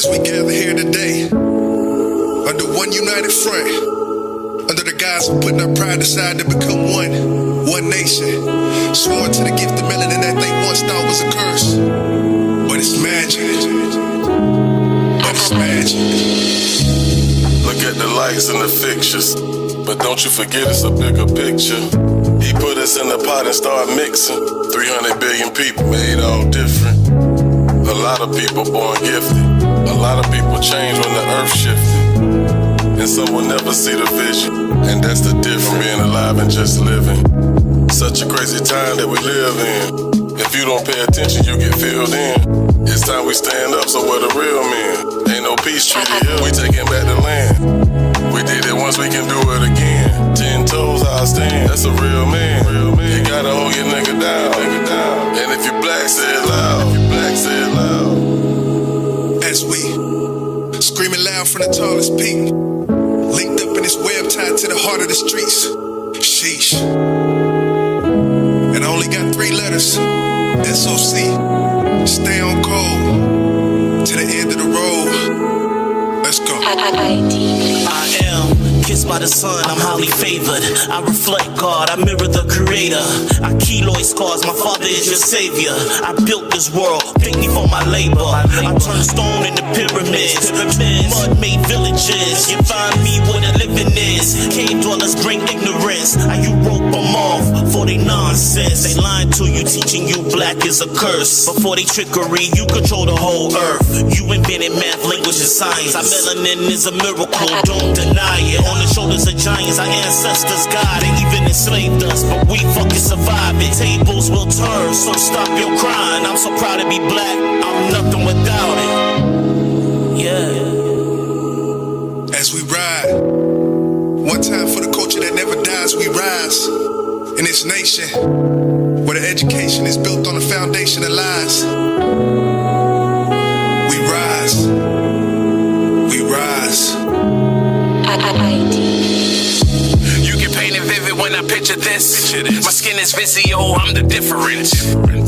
As we gather here today, under one united front, under the guise of putting our pride aside to become one nation, sworn to the gift of melanin that they once thought was a curse. But it's magic. But it's magic. Look at the lights and the fixtures, but don't you forget it's a bigger picture. He put us in the pot and started mixing. 300 billion people made all different. A lot of people born gifted. A lot of people change when the earth shifted. And some will never see the vision. And that's the difference from being alive and just living. Such a crazy time that we live in. If you don't pay attention, you get filled in. It's time we stand up, so we're the real men. Ain't no peace treaty here, we taking back the land. We did it once, we can do it again. 10 toes, I stand, that's a real man. You gotta hold your nigga down. And if you black, say it loud. As we screaming loud from the tallest peak, linked up in this web tied to the heart of the streets. Sheesh. And I only got 3 letters. SOC. Stay on code to the end of the road. Let's go. I am kissed by the sun, I'm highly favored. I reflect God, I mirror the creator. I keloid scars, my father is your savior. I built this world, pick me for my labor. I turned stone into pyramids. Mud made villages. You find me where the living is. Cave dwellers bring ignorance. How you rope them off for they nonsense. They lying to you, teaching you black is a curse. Before they trickery, you control the whole earth. You invented math, language, and science. Our melanin is a miracle, don't deny it. On the shoulders of giants, our ancestors God. They even enslaved us, but we fucking survived it. Tables will turn, so stop your crying. I'm so proud to be black, I'm nothing without it. Yeah. As we ride, one time for the culture that never dies, we rise. In this nation, where the education is built on the foundation of lies. We rise. We rise. You can paint it vivid when I picture this. My skin is Vizio, I'm the difference.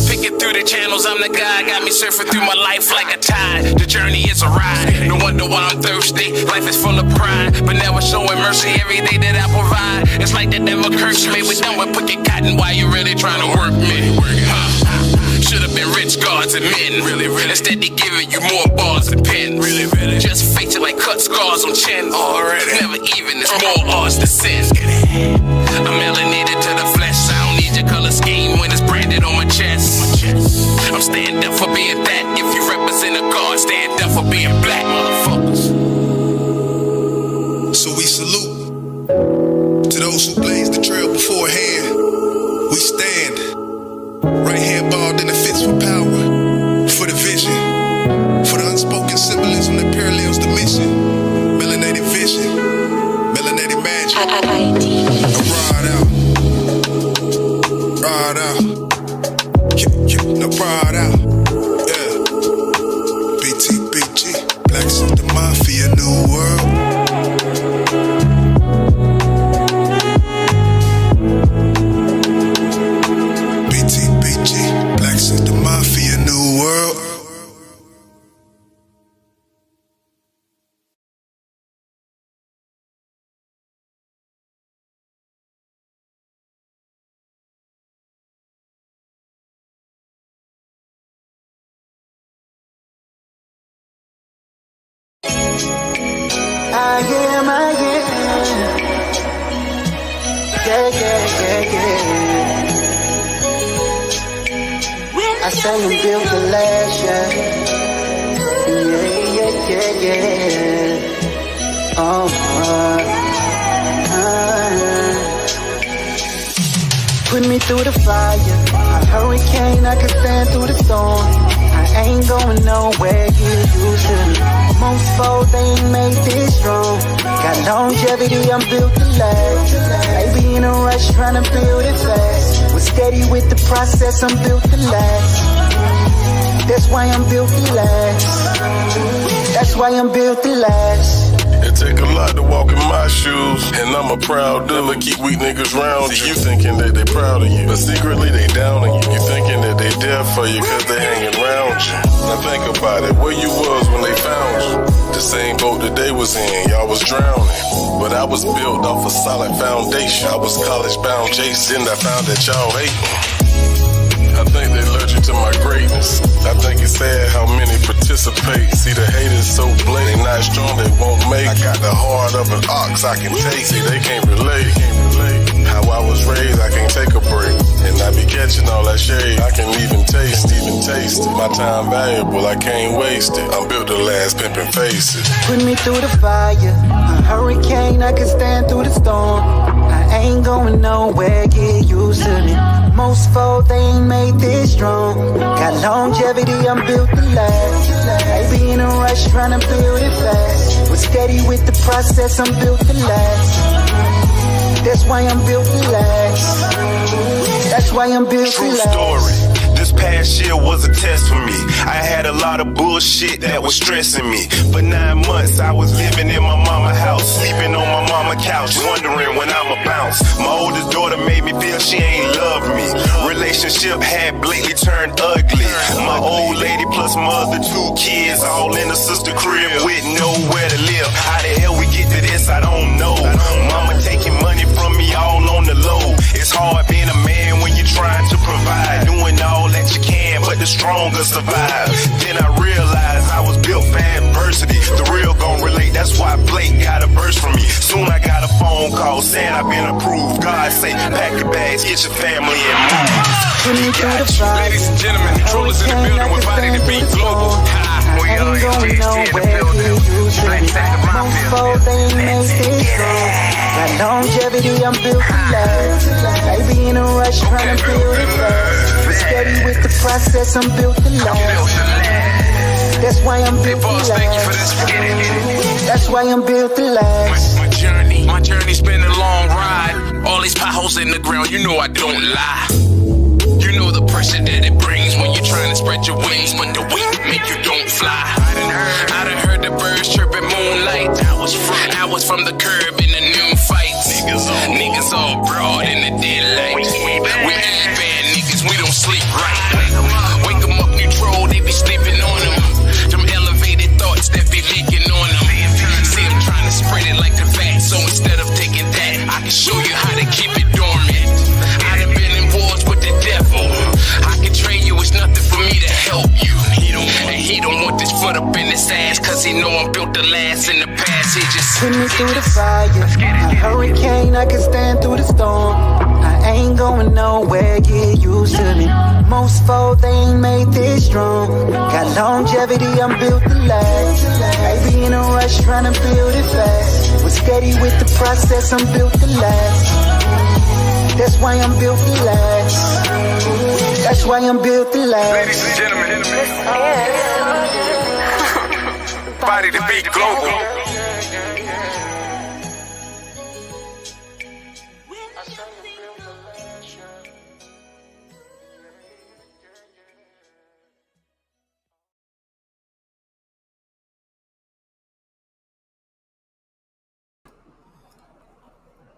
Picking through the channels, I'm the guy. Got me surfing through my life like a tide. The journey is a ride. No wonder why I'm thirsty. Life is full of pride, but never showing mercy every day that I provide. It's like the devil cursed me. We done with picking cotton while you really trying to work me. Should've been rich gods and men. Instead they giving you more bars and pens. Just face it like cut scars on chin. Never even, it's more odds to sin. I'm melanated to the flesh. I don't need your color scheme when it's branded on my chest. I'm stand up for being that. If you represent a god, stand up for being black, motherfuckers. So we salute to those who blaze the trail beforehand. We stand right hand balled in the fits for power, for the vision, for the unspoken symbolism that parallels the mission. Melanated vision, melanated magic. Ride out. No ride out. Yeah. BTBG, Black System Mafia, New World. Black System Mafia, New World. I am. I say I'm built to last, yeah. Put me through the fire, a hurricane, I can stand through the storm. I ain't going nowhere, get used to me. Most folks, they ain't made this strong. Got longevity, I'm built to last. Maybe in a rush, trying to build it fast. Was steady with the process, I'm built to last. That's why I'm built to last. That's why I'm built to last. It It take a lot to walk in my shoes, and I'm a proud dude. Never keep weak niggas round you. You thinking that they proud of you, but secretly they down on you. You thinking that they there for you cause they hanging around you. Now think about it, where you was when they found you. The same boat that they was in, y'all was drowning. But I was built off a solid foundation. I was college bound Jason, I found that y'all hating. I think they allergic to my greatness. I think it's sad how many participate. See the haters so blatant, they not strong, they won't make it. I got the heart of an ox, I can take it. They can't relate. How I was raised, I can't take a break. And I be catching all that shade, I can even taste it. My time valuable, I can't waste it. I'm built to last pimping faces. Put me through the fire, a hurricane, I can stand through the storm. I ain't going nowhere, get used to me. Most folk, they ain't made this strong. Got longevity, I'm built to last. I be in a rush, trying to build it fast. Was steady with the process, I'm built to last. That's why I'm built to last. That's why I'm built to last. True story. This past year was a test for me. I had a lot of bullshit that was stressing me. For 9 months, I was living in my mama's house, sleeping on my mama's couch, wondering when I'ma bounce. My oldest daughter made me feel she ain't love me. Relationship had blatantly turned ugly. My old lady plus my other 2 kids, all in a sister crib with nowhere to live. How the hell we get to this, I don't know. Mama taking money from me all on the low. It's hard being a man when you're trying to provide, doing all that you can, but the stronger survive. Then I realized I was built for adversity. The real gon' relate, that's why Blake got a verse from me. Soon I got a phone call saying I've been approved. God say, pack your bags, get your family and move. Ladies and gentlemen, controllers in the building with Body to Beat Global. We all in the building. Most folk, they ain't made this strong. Got longevity, I'm built to last. I be in a rush, trying to build it fast. Was steady with the process, I'm built to last. That's why I'm built to last. That's why I'm built to last. My journey's been a long ride. All these potholes in the ground, you know I don't lie. You know the pressure that it brings when you're trying to spread your wings, but the weight make you don't fly. I done heard the birds chirping moonlight. I was from the curb in the noon fights. Niggas all broad in the daylight. We ain't bad niggas, we don't sleep right. Wake them up, neutral, they be sleeping on them. Them elevated thoughts that be leaking on them. See them trying to spread it like a vat, so instead of taking that, I can show you how to keep it dormant. I done been in wars with the devil. I can train you, it's nothing for me to help you. He don't want this foot up in his ass, cause he know I'm built to last. In the past, he just Put me through the fire, a hurricane, I can stand through the storm. I ain't going nowhere, get used to me. Most folk, they ain't made this strong. Got longevity, I'm built to last. I be in a rush, trying to build it fast. Was steady with the process, I'm built to last. That's why I'm built to last. That's why I'm built to last. Ladies and gentlemen, Body to Beat Global.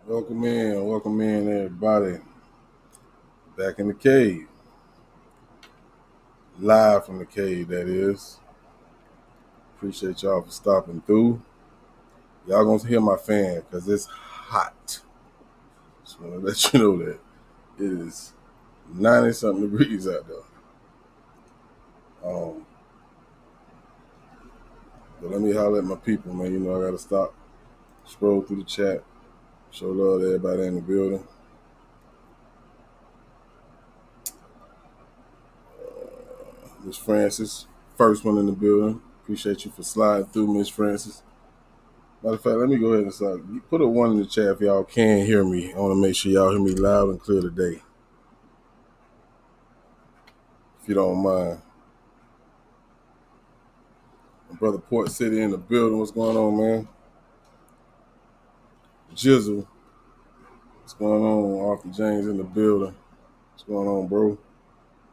Welcome in, everybody. Back in the cave. Live from the cave, that is. Appreciate y'all for stopping through. Y'all gonna hear my fan, because it's hot. Just want to let you know that. It is 90-something degrees out there. But let me holler at my people, man. You know I gotta stop, scroll through the chat, show love to everybody in the building. Miss Francis, first one in the building. Appreciate you for sliding through, Miss Francis. Matter of fact, let me go ahead and start. Put a 1 in the chat if y'all can hear me. I want to make sure y'all hear me loud and clear today. If you don't mind. My brother Port City in the building. What's going on, man? Jizzle. What's going on? Arthur James in the building. What's going on, bro?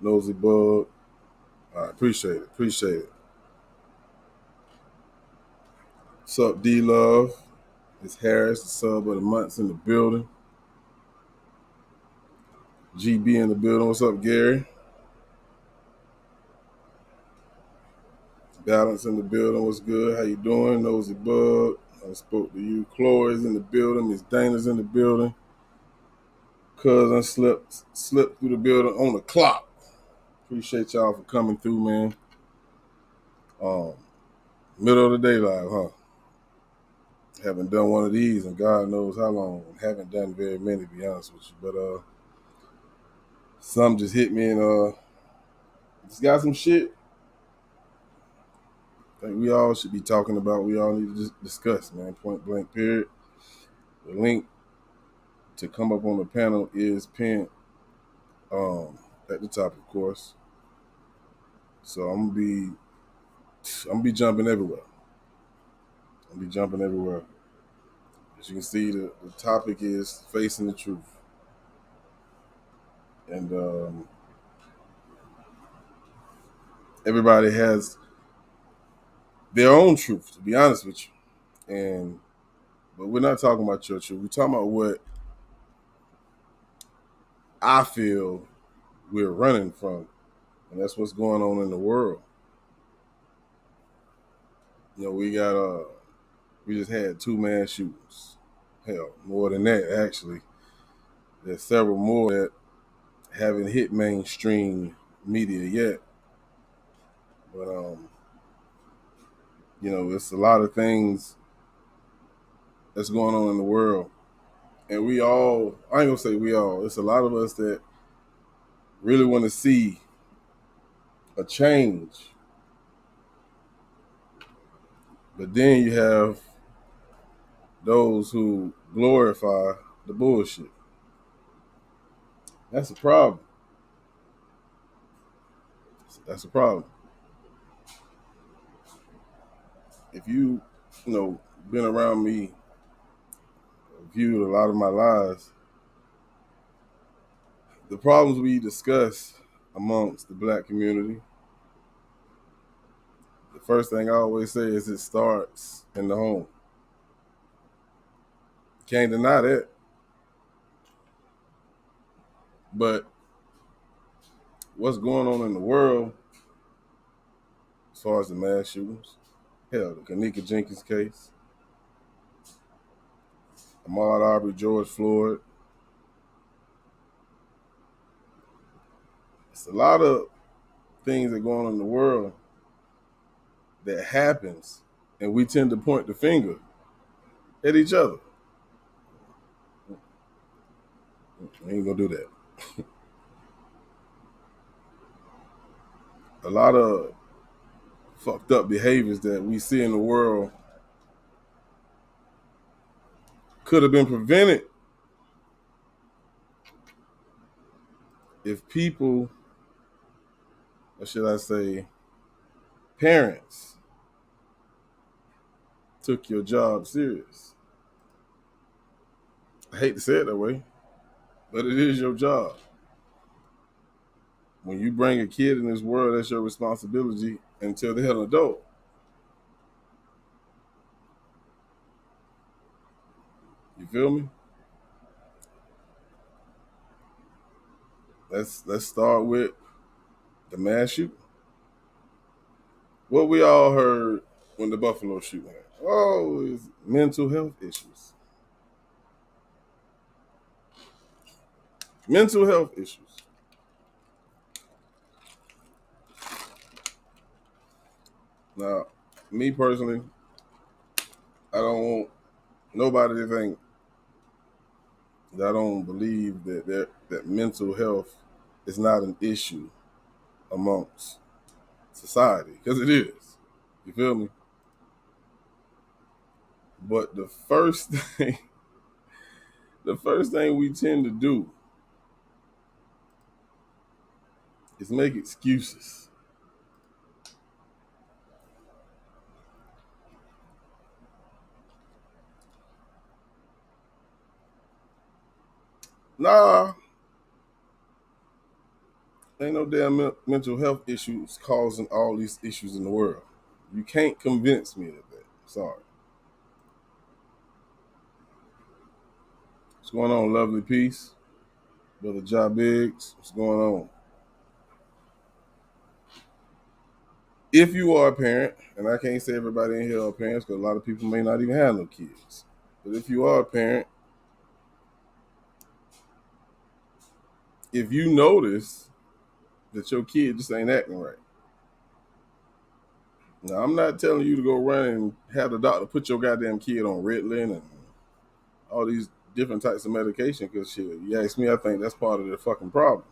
Nosy Bug. All right, appreciate it. What's up, D Love? It's Harris, the sub of the month's in the building. GB in the building. What's up, Gary? Balance in the building. What's good? How you doing? Nosy Bug. I spoke to you. Chloe's in the building. Miss Dana's in the building. Cousin slipped through the building on the clock. Appreciate y'all for coming through, man. Middle of the day live, huh? Haven't done one of these in God knows how long. Haven't done very many, to be honest with you. But some just hit me and just got some shit that we all should be talking about. We all need to just discuss, man. Point blank, period. The link to come up on the panel is pinned at the top, of course. So I'm gonna be jumping everywhere. As you can see, the topic is facing the truth. And everybody has their own truth, to be honest with you. But we're not talking about your truth. We're talking about what I feel we're running from. And that's what's going on in the world. You know, we just had 2 mass shootings. Hell, more than that, actually. There's several more that haven't hit mainstream media yet. But, you know, it's a lot of things that's going on in the world. And we all, I ain't gonna say we all, it's a lot of us that really want to see a change. But then you have those who glorify the bullshit. That's a problem. That's a problem. If you know, been around me, viewed a lot of my lives, the problems we discuss amongst the black community, the first thing I always say is it starts in the home. Can't deny that. But what's going on in the world, as far as the mass shootings, hell, the Kanika Jenkins case, Ahmaud Arbery, George Floyd, it's a lot of things that go on in the world that happens, and we tend to point the finger at each other. We ain't gonna do that. A lot of fucked up behaviors that we see in the world could have been prevented if people, or should I say, parents, took your job serious. I hate to say it that way, but it is your job. When you bring a kid in this world, that's your responsibility until they're an adult. You feel me? Let's start with the mass shooting. What we all heard when the Buffalo shooting happened. Oh, it's mental health issues. Mental health issues. Now, me personally, I don't want nobody to think that I don't believe that mental health is not an issue amongst society, because it is. You feel me? But the first thing we tend to do is make excuses. Nah, ain't no damn mental health issues causing all these issues in the world. You can't convince me of that. Sorry. going on, lovely peace? Brother Ja Biggs, what's going on? If you are a parent, and I can't say everybody in here are parents because a lot of people may not even have no kids, but if you are a parent, if you notice that your kid just ain't acting right, now I'm not telling you to go run and have the doctor put your goddamn kid on Ritalin and all these different types of medication because shit, you ask me, I think that's part of the fucking problem.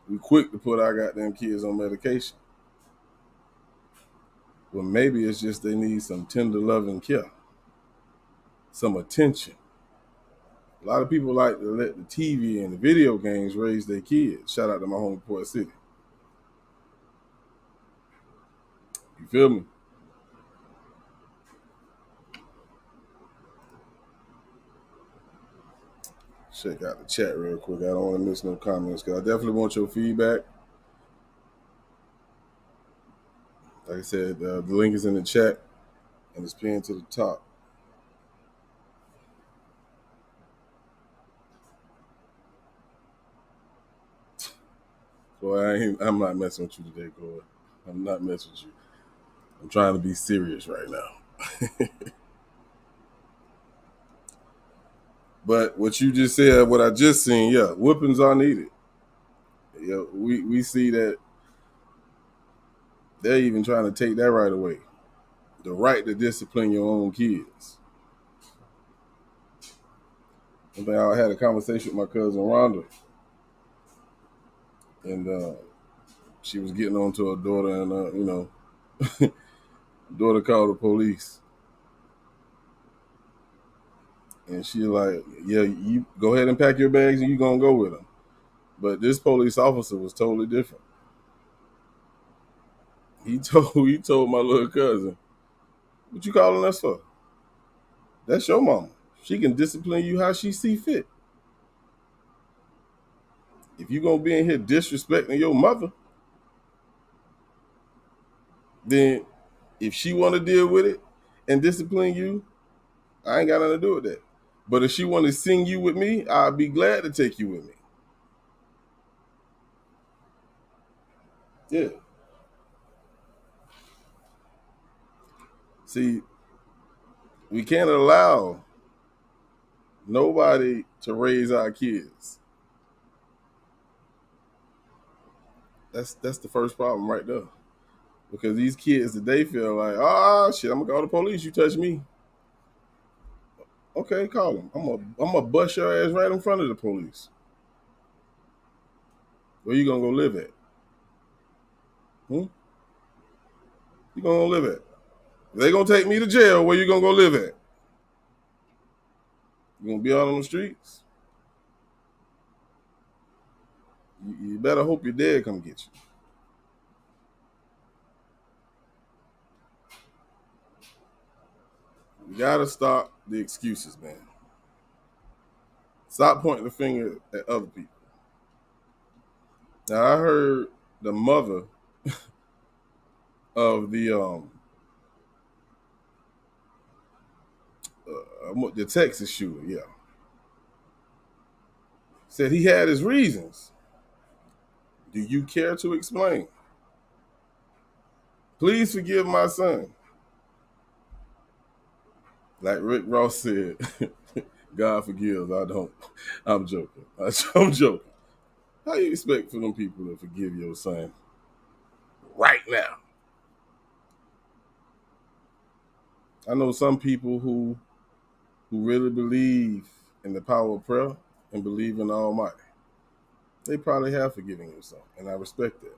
We quick to put our goddamn kids on medication. Well, maybe it's just they need some tender loving care, some attention. A lot of people like to let the TV and the video games raise their kids. Shout out to my home Port City. You feel me? Check out the chat real quick. I don't want to miss no comments because I definitely want your feedback. Like I said, the link is in the chat and it's pinned to the top. Boy, I'm not messing with you today, boy. I'm not messing with you. I'm trying to be serious right now. But what you just said, what I just seen, yeah, whoopings are needed. Yeah, we see that they're even trying to take that right away. The right to discipline your own kids. One thing, I had a conversation with my cousin Rhonda, and she was getting on to her daughter, and daughter called the police, and she like, yeah, you go ahead and pack your bags, and you gonna go with them. But this police officer was totally different. He told my little cousin, "What you calling us for? That's your mama. She can discipline you how she see fit. If you gonna be in here disrespecting your mother, then if she want to deal with it and discipline you, I ain't got nothing to do with that. But if she want to sing you with me, I'll be glad to take you with me." Yeah. See, we can't allow nobody to raise our kids. That's the first problem right there. Because these kids today feel like, shit, I'm gonna call the police. You touch me, okay, call them. I'm gonna bust your ass right in front of the police. Where you gonna go live at? You gonna go live at? If they gonna take me to jail, where you gonna go live at? You gonna be out on the streets? You better hope your dad come get you. You gotta stop the excuses, man. Stop pointing the finger at other people. Now I heard the mother of the Texas shooter, yeah, said he had his reasons. Do you care to explain? Please forgive my son. Like Rick Ross said, God forgives, I don't. I'm joking. I'm joking. How you expect for them people to forgive your son right now? I know some people who really believe in the power of prayer and believe in the Almighty. They probably have forgiven your son, and I respect that.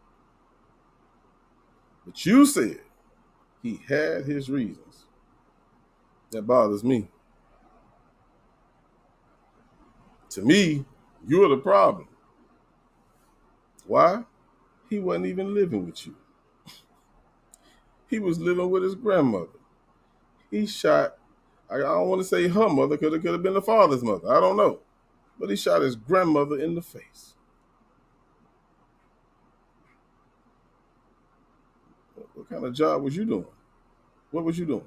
But you said he had his reasons. That bothers me. To me, you're the problem. Why? He wasn't even living with you. He was living with his grandmother. He shot, I don't want to say her mother, because it could have been the father's mother. I don't know. But he shot his grandmother in the face. What kind of job was you doing? What was you doing?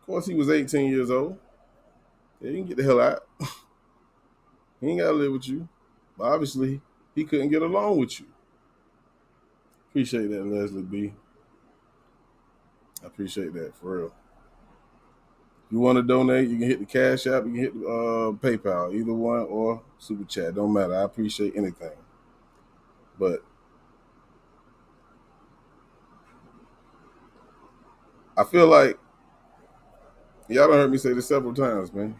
Of course, he was 18 years old. Yeah, you can get the hell out. He ain't got to live with you. But obviously, he couldn't get along with you. Appreciate that, Leslie B. I appreciate that, for real. If you want to donate, you can hit the Cash App, you can hit the PayPal, either one, or Super Chat. Don't matter. I appreciate anything. But I feel like, y'all done heard me say this several times, man.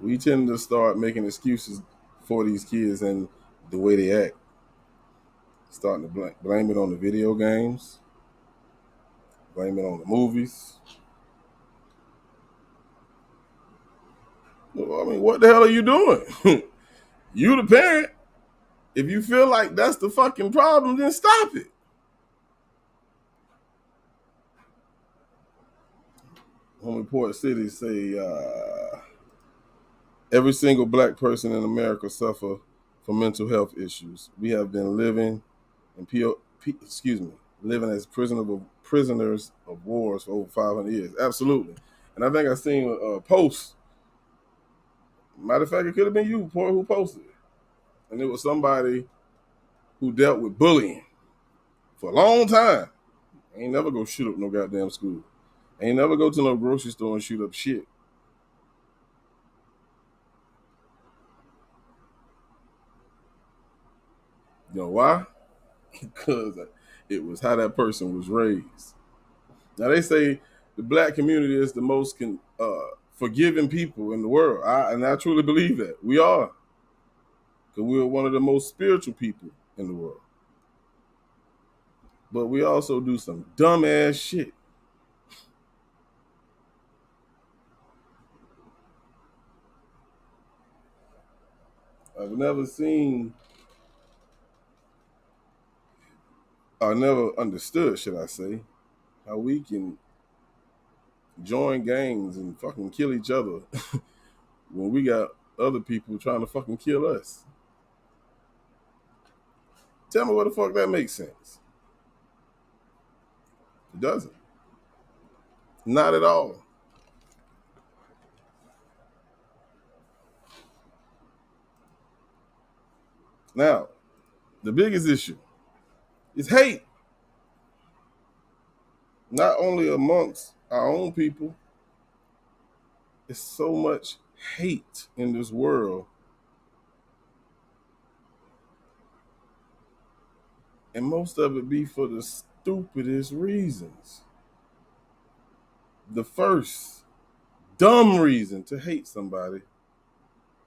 We tend to start making excuses for these kids and the way they act. Starting to blame it on the video games, blame it on the movies. Well, I mean, what the hell are you doing? You the parent. If you feel like that's the fucking problem, then stop it. Homie Port City say every single black person in America suffer from mental health issues. We have been living living as prisoners of wars for over 500 years. Absolutely. And I think I seen a post. Matter of fact, it could have been you, Port, who posted it. And it was somebody who dealt with bullying for a long time. Ain't never go shoot up no goddamn school. Ain't never go to no grocery store and shoot up shit. You know why? Because it was how that person was raised. Now they say the black community is the most forgiving people in the world. And I truly believe that. We are. Because we're one of the most spiritual people in the world. But we also do some dumb ass shit. I've never seen, I never understood, should I say, how we can join gangs and fucking kill each other when we got other people trying to fucking kill us. Tell me what the fuck that makes sense. It doesn't. Not at all. Now, the biggest issue is hate. Not only amongst our own people, it's so much hate in this world. And most of it be for the stupidest reasons. The first dumb reason to hate somebody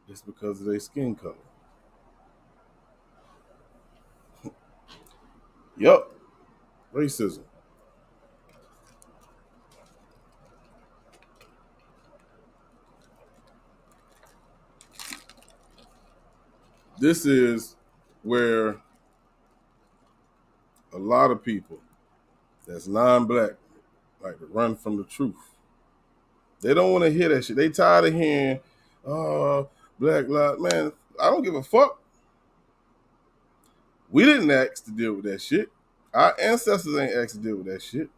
is because of their skin color. Yup, racism. This is where a lot of people that's non-black like to run from the truth. They don't want to hear that shit. They tired of hearing, oh, black lives. Man, I don't give a fuck. We didn't ask to deal with that shit. Our ancestors ain't asked to deal with that shit.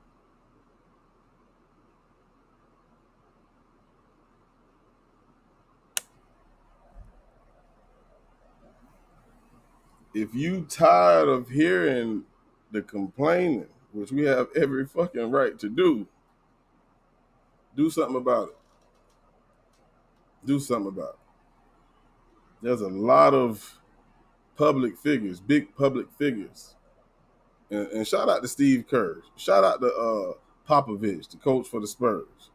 If you tired of hearing the complaining, which we have every fucking right to do something about it. Do something about it. There's a lot of public figures, big public figures. And shout out to Steve Kerr. Shout out to Popovich, the coach for the Spurs.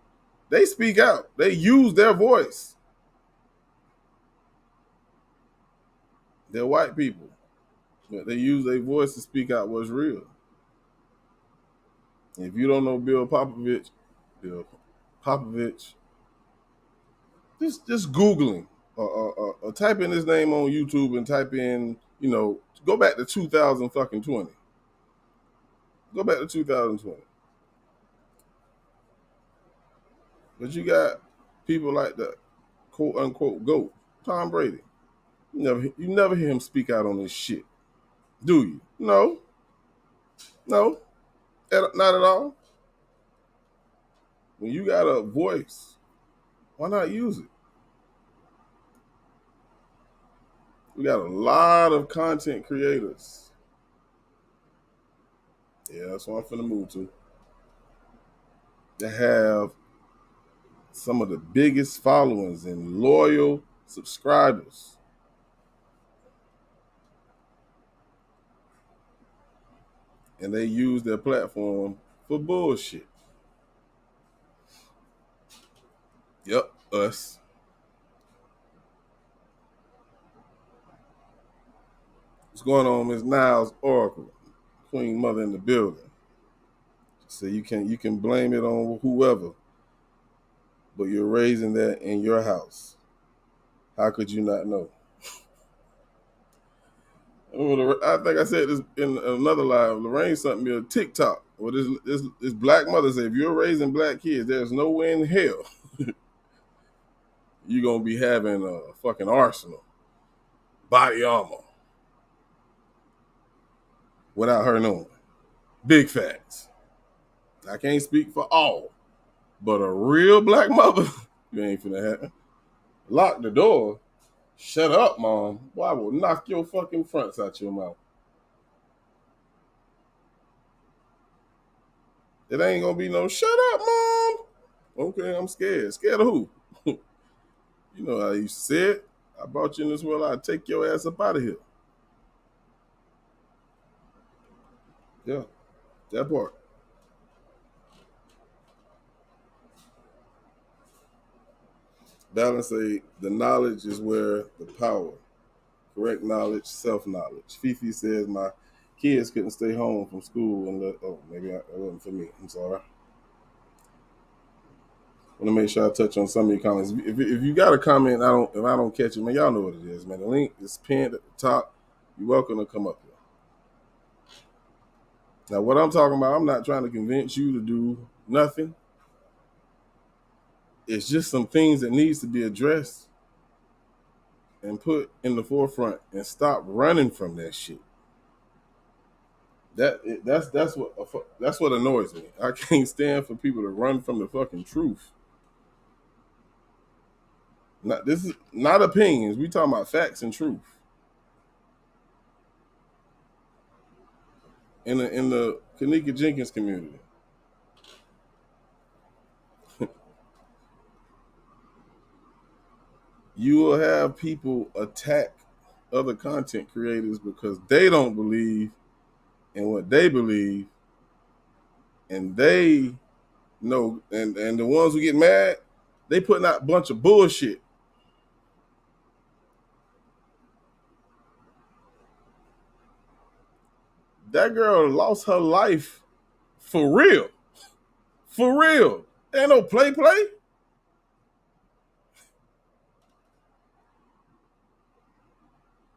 They speak out. They use their voice. They're white people. But they use their voice to speak out what's real. If you don't know Bill Popovich, just Googling or type in his name on YouTube and type in, go back to 2020. Go back to 2020. But you got people like the quote unquote GOAT, Tom Brady. You never hear him speak out on this shit. Do you? No. Not at all. When you got a voice, why not use it? We got a lot of content creators. Yeah, that's what I'm finna move to. That have some of the biggest followings and loyal subscribers. And they use their platform for bullshit. Yep, us. What's going on, Ms. Niles Oracle? Queen Mother in the building. So you can blame it on whoever, but you're raising that in your house. How could you not know? I think I said this in another live. Lorraine sent me a TikTok where this black mother said, if you're raising black kids, there's no way in hell you're gonna be having a fucking arsenal, body armor, without her knowing. Big facts. I can't speak for all, but a real black mother, you ain't finna have. Lock the door. Shut up, mom. Boy, I will knock your fucking fronts out your mouth. It ain't gonna be no shut up, mom. Okay, I'm scared. Scared of who? You know how I used to say it. I brought you in this world, I'd take your ass up out of here. Yeah, that part. Balance say the knowledge is where the power. Correct knowledge, self-knowledge. Fifi says my kids couldn't stay home from school and maybe that wasn't for me. I'm sorry. I want to make sure I touch on some of your comments. If you got a comment, if I don't catch it, man, y'all know what it is, man. The link is pinned at the top. You're welcome to come up here. Now, what I'm talking about, I'm not trying to convince you to do nothing. It's just some things that needs to be addressed and put in the forefront and stop running from that shit. That's what annoys me. I can't stand for people to run from the fucking truth. This is not opinions. We talking about facts and truth. In the Kanika Jenkins community, you will have people attack other content creators because they don't believe in what they believe, and they know, and the ones who get mad, they putting out a bunch of bullshit. That girl lost her life for real. For real. Ain't no play.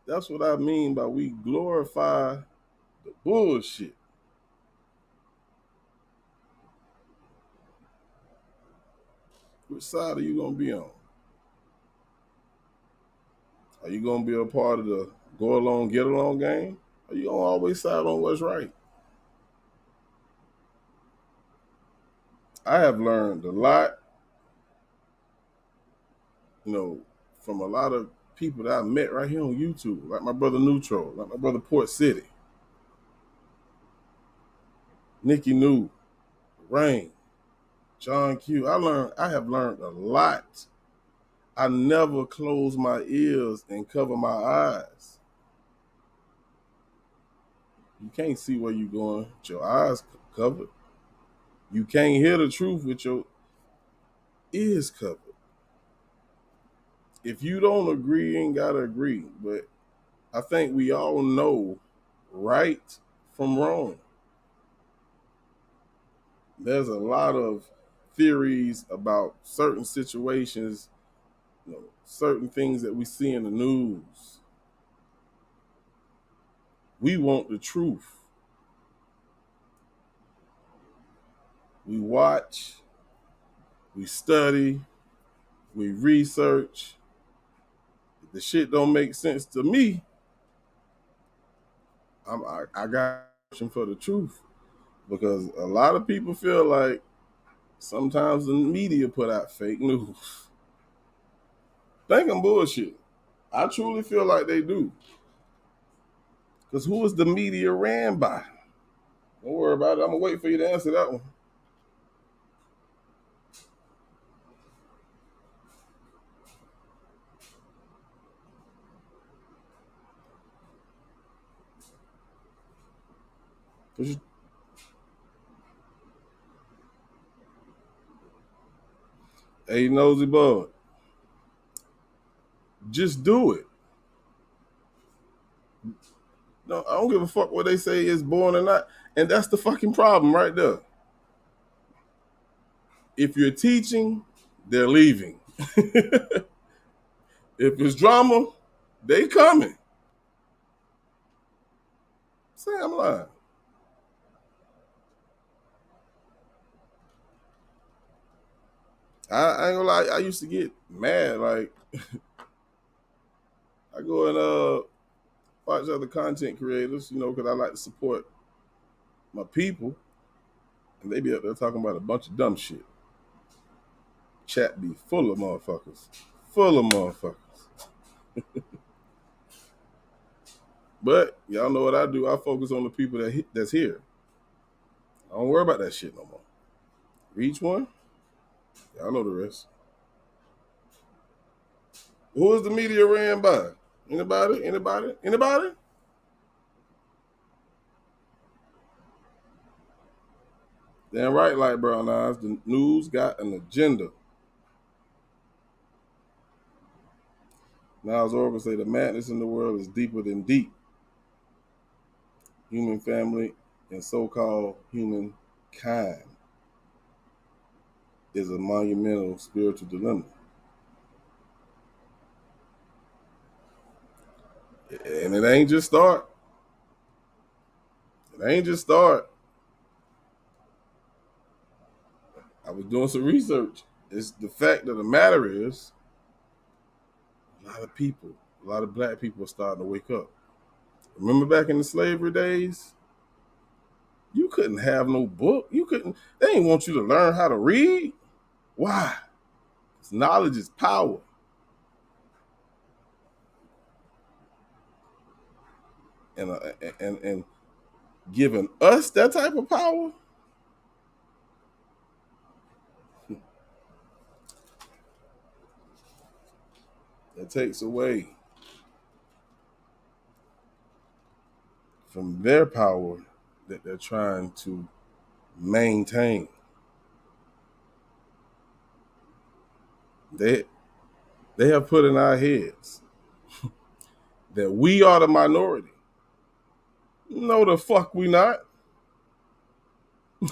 That's what I mean by we glorify the bullshit. Which side are you gonna be on? Are you gonna be a part of the go along, get along game? Or are you gonna always side on what's right? I have learned a lot, from a lot of people that I met right here on YouTube, like my brother Neutral, like my brother Port City, Nikki New, Rain, John Q. I have learned a lot. I never close my ears and cover my eyes. You can't see where you're going with your eyes covered. You can't hear the truth with your ears covered. If you don't agree, you ain't gotta agree. But I think we all know right from wrong. There's a lot of theories about certain situations, certain things that we see in the news. We want the truth. We watch, we study, we research. If the shit don't make sense to me, I got for the truth, because a lot of people feel like sometimes the media put out fake news. Think I'm bullshit. I truly feel like they do. Because who is the media ran by? Don't worry about it. I'm going to wait for you to answer that one. Hey, nosy bud. Just do it. No, I don't give a fuck what they say is born or not. And that's the fucking problem right there. If you're teaching, they're leaving. If it's drama, they coming. Say I'm lying. I ain't gonna lie, I used to get mad. Like, I go and watch other content creators, because I like to support my people. And they be up there talking about a bunch of dumb shit. Chat be full of motherfuckers. Full of motherfuckers. But y'all know what I do. I focus on the people that's here. I don't worry about that shit no more. Reach one. Y'all know the rest. Who is the media ran by? Anybody? Anybody? Anybody? Damn right, light brown eyes. The news got an agenda. Niles Oracle say the madness in the world is deeper than deep. Human family and so-called humankind is a monumental spiritual dilemma. And it ain't just start. It ain't just start. I was doing some research. It's the fact of the matter is, a lot of people, a lot of black people are starting to wake up. Remember back in the slavery days? You couldn't have no book. They didn't want you to learn how to read. Why? Because knowledge is power. And giving us that type of power, that takes away from their power that they're trying to maintain. They have put in our heads that we are the minority. No, the fuck we not.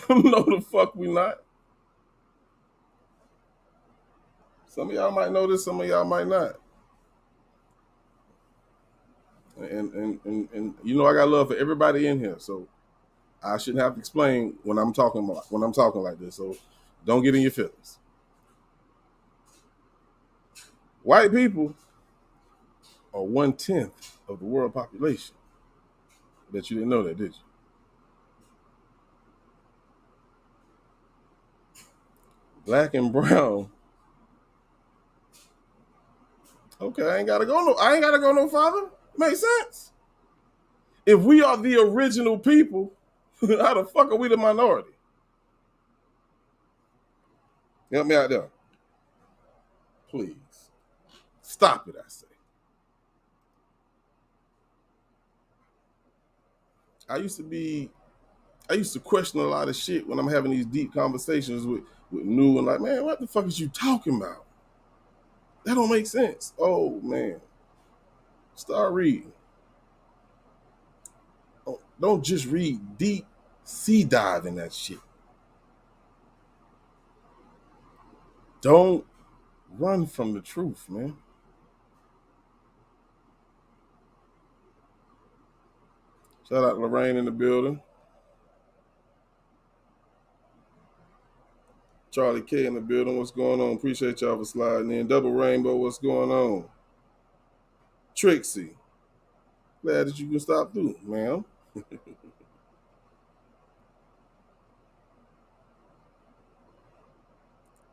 No, the fuck we not. Some of y'all might know this, some of y'all might not. And I got love for everybody in here, so I shouldn't have to explain when I'm talking like this. So don't get in your feelings. White people are 1/10 of the world population. Bet you didn't know that, did you? Black and brown. Okay, I ain't gotta go no farther. Makes sense. If we are the original people, how the fuck are we the minority? Help me out there. Please. Stop it, I say. I used to question a lot of shit when I'm having these deep conversations with New and like, man, what the fuck is you talking about? That don't make sense. Oh, man. Start reading. Don't just read deep, sea dive in that shit. Don't run from the truth, man. Shout out Lorraine in the building. Charlie K in the building. What's going on? Appreciate y'all for sliding in. Double Rainbow, what's going on? Trixie. Glad that you can stop through, ma'am.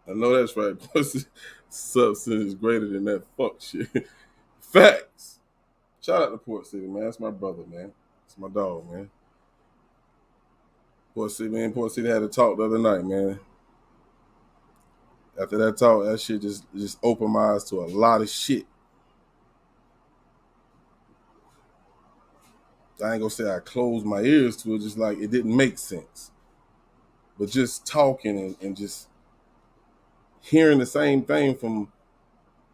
I know that's right. Pussy substance is greater than that fuck shit. Facts. Shout out to Port City, man. That's my brother, man. It's my dog, man. Port City, man. Port City had a talk the other night, man. After that talk, that shit just opened my eyes to a lot of shit. I ain't gonna say I closed my ears to it, just like it didn't make sense. But just talking and just hearing the same thing from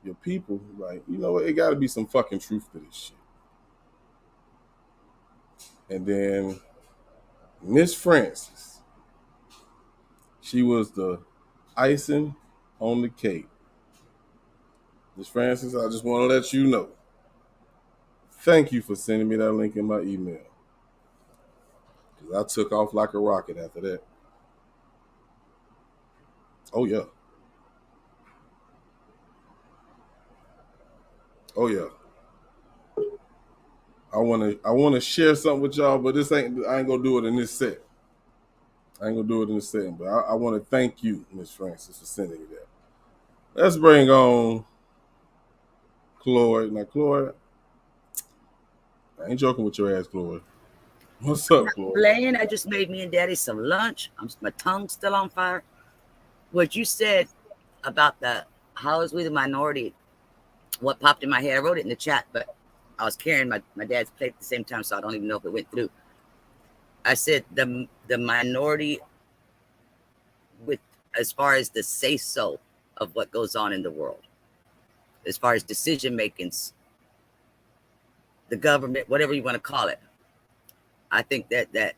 your people, like, you know what, it gotta be some fucking truth to this shit. And then Miss Francis, she was the icing on the cake. Miss Francis, I just want to let you know, thank you for sending me that link in my email. Because I took off like a rocket after that. Oh, yeah. Oh, yeah. I wanna share something with y'all, but I ain't gonna do it in this set. I ain't gonna do it in this set, but I want to thank you, Miss Francis, for sending me that. Let's bring on Chloe. Now, Chloe, I ain't joking with your ass, Chloe. What's up, Chloe? Playing. I just made me and Daddy some lunch. My tongue's still on fire. What you said about how is we the minority? What popped in my head? I wrote it in the chat, but I was carrying my dad's plate at the same time, so I don't even know if it went through. I said the minority with as far as the say so of what goes on in the world, as far as decision makings, the government, whatever you want to call it. I think that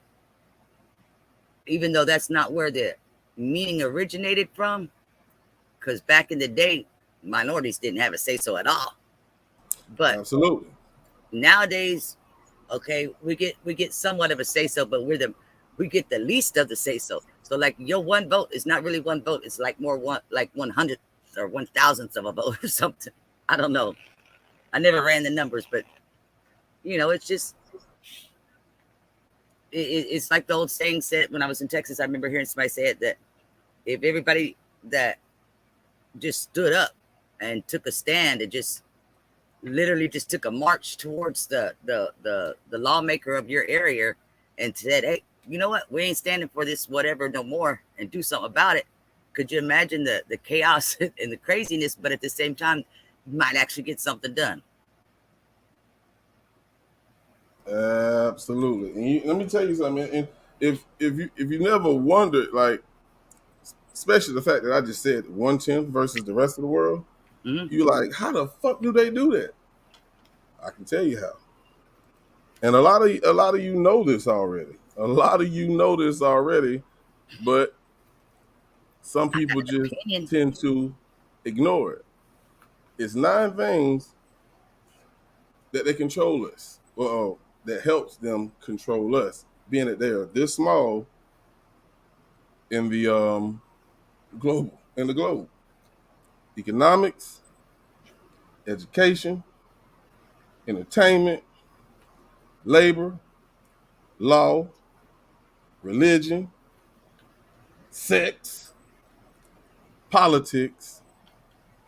even though that's not where the meaning originated from, because back in the day, minorities didn't have a say so at all. But absolutely, nowadays, okay, we get somewhat of a say so, but we get the least of the say so. So like your one vote is not really one vote. It's like more 100th or 1,000th of a vote or something. I don't know. I never ran the numbers, but you know, it's just it's like the old saying said when I was in Texas. I remember hearing somebody say it, that if everybody that just stood up and took a stand and just literally just took a march towards the lawmaker of your area and said, hey, you know what, we ain't standing for this whatever no more, and do something about it. Could you imagine the chaos and the craziness, but at the same time you might actually get something done? Absolutely. And let me tell you something. And if you never wondered, like, especially the fact that I just said 1/10 versus the rest of the world, you're like, how the fuck do they do that? I can tell you how. And a lot of you know this already. A lot of you know this already, but some people just tend to ignore it. It's 9 things that they control us. Well, that helps them control us, being that they are this small in the globe. Economics, education, entertainment, labor, law, religion, sex, politics,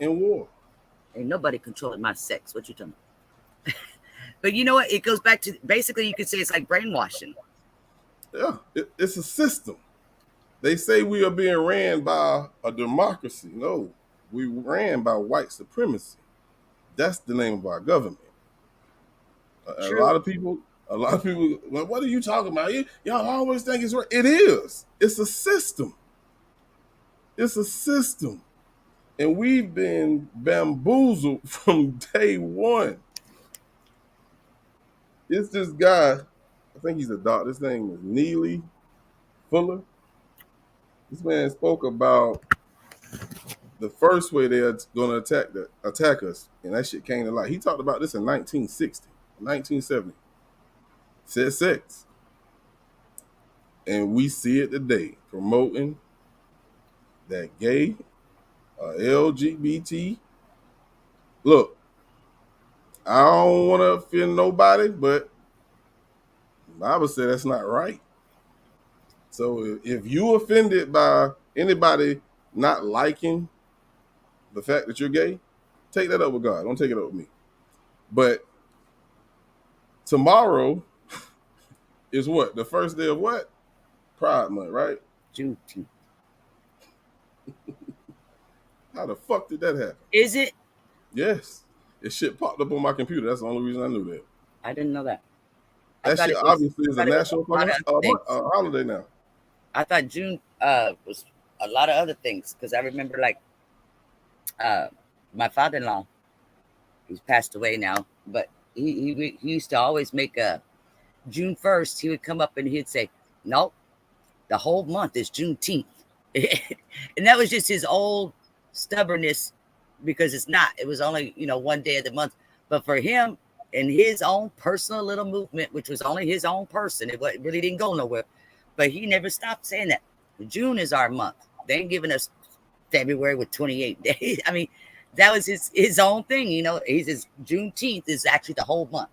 and war. Ain't nobody controlling my sex. What you talking about? But you know what? It goes back to, basically, you could say it's like brainwashing. Yeah, it's a system. They say we are being ran by a democracy. No, we ran by white supremacy. That's the name of our government. A lot of people, like, what are you talking about? Y'all always think it's right. It is. It's a system. It's a system. And we've been bamboozled from day one. It's this guy, I think he's a doctor. His name is Neely Fuller. This man spoke about the first way they're going to attack us, and that shit came to light. He talked about this in 1960, 1970. Said sex. And we see it today, promoting that gay, LGBT. Look, I don't want to offend nobody, but the Bible said that's not right. So if you offended by anybody not liking the fact that you're gay, take that up with God. Don't take it up with me. But tomorrow is what? The first day of what? Pride Month, right? Juneteenth. How the fuck did that happen? Is it? Yes. This shit popped up on my computer. That's the only reason I knew that. I didn't know that. That shit obviously is a national holiday now. I thought June was a lot of other things because I remember like my father-in-law, who's passed away now, but he used to always make a June 1st. He would come up and he'd say, "Nope, the whole month is Juneteenth," and that was just his old stubbornness because it's not. It was only one day of the month, but for him and his own personal little movement, which was only his own person, it really didn't go nowhere. But he never stopped saying that June is our month. They ain't giving us February with 28 days. I mean, that was his own thing. He says Juneteenth is actually the whole month.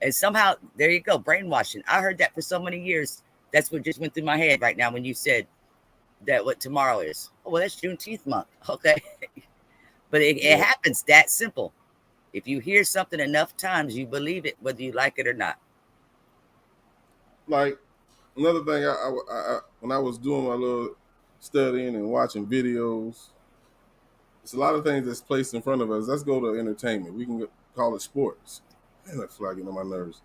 And somehow, there you go, brainwashing. I heard that for so many years. That's what just went through my head right now when you said that what tomorrow is. Oh, well, that's Juneteenth month. Okay. But it happens that simple. If you hear something enough times, you believe it, whether you like it or not. Like, another thing, I when I was doing my little studying and watching videos, it's a lot of things that's placed in front of us. Let's go to entertainment. We can call it sports. Man, that's flagging on my nerves.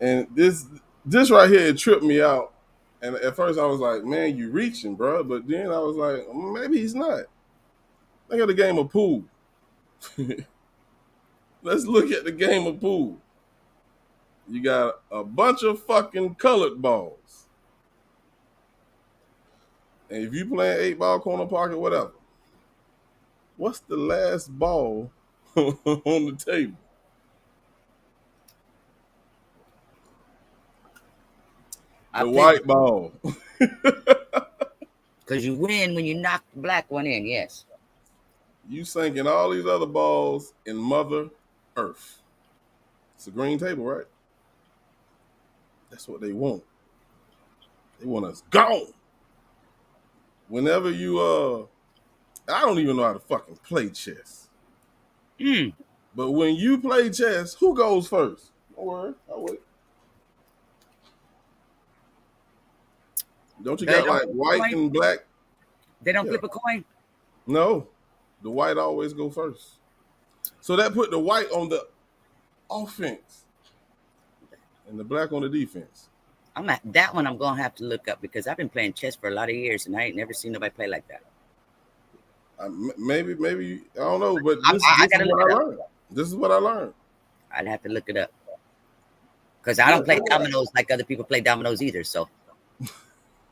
And this right here, it tripped me out. And at first I was like, man, you reaching, bro. But then I was like, maybe he's not. Look at the game of pool. Let's look at the game of pool. You got a bunch of fucking colored balls. And if you play 8-ball corner pocket, whatever, what's the last ball on the table? The white ball. Because you win when you knock the black one in, yes. You sinking all these other balls in Mother Earth. It's a green table, right? That's what they want. They want us gone. Whenever you I don't even know how to fucking play chess. But when you play chess, who goes first? Don't worry, I'll wait. Don't you got like white and black? They don't flip a coin? No. The white always go first. So that put the white on the offense and the black on the defense. That one I'm going to have to look up because I've been playing chess for a lot of years and I ain't never seen nobody play like that. Maybe, I don't know, but this is what I learned. I'd have to look it up. Because I don't play dominoes like other people play dominoes either, so.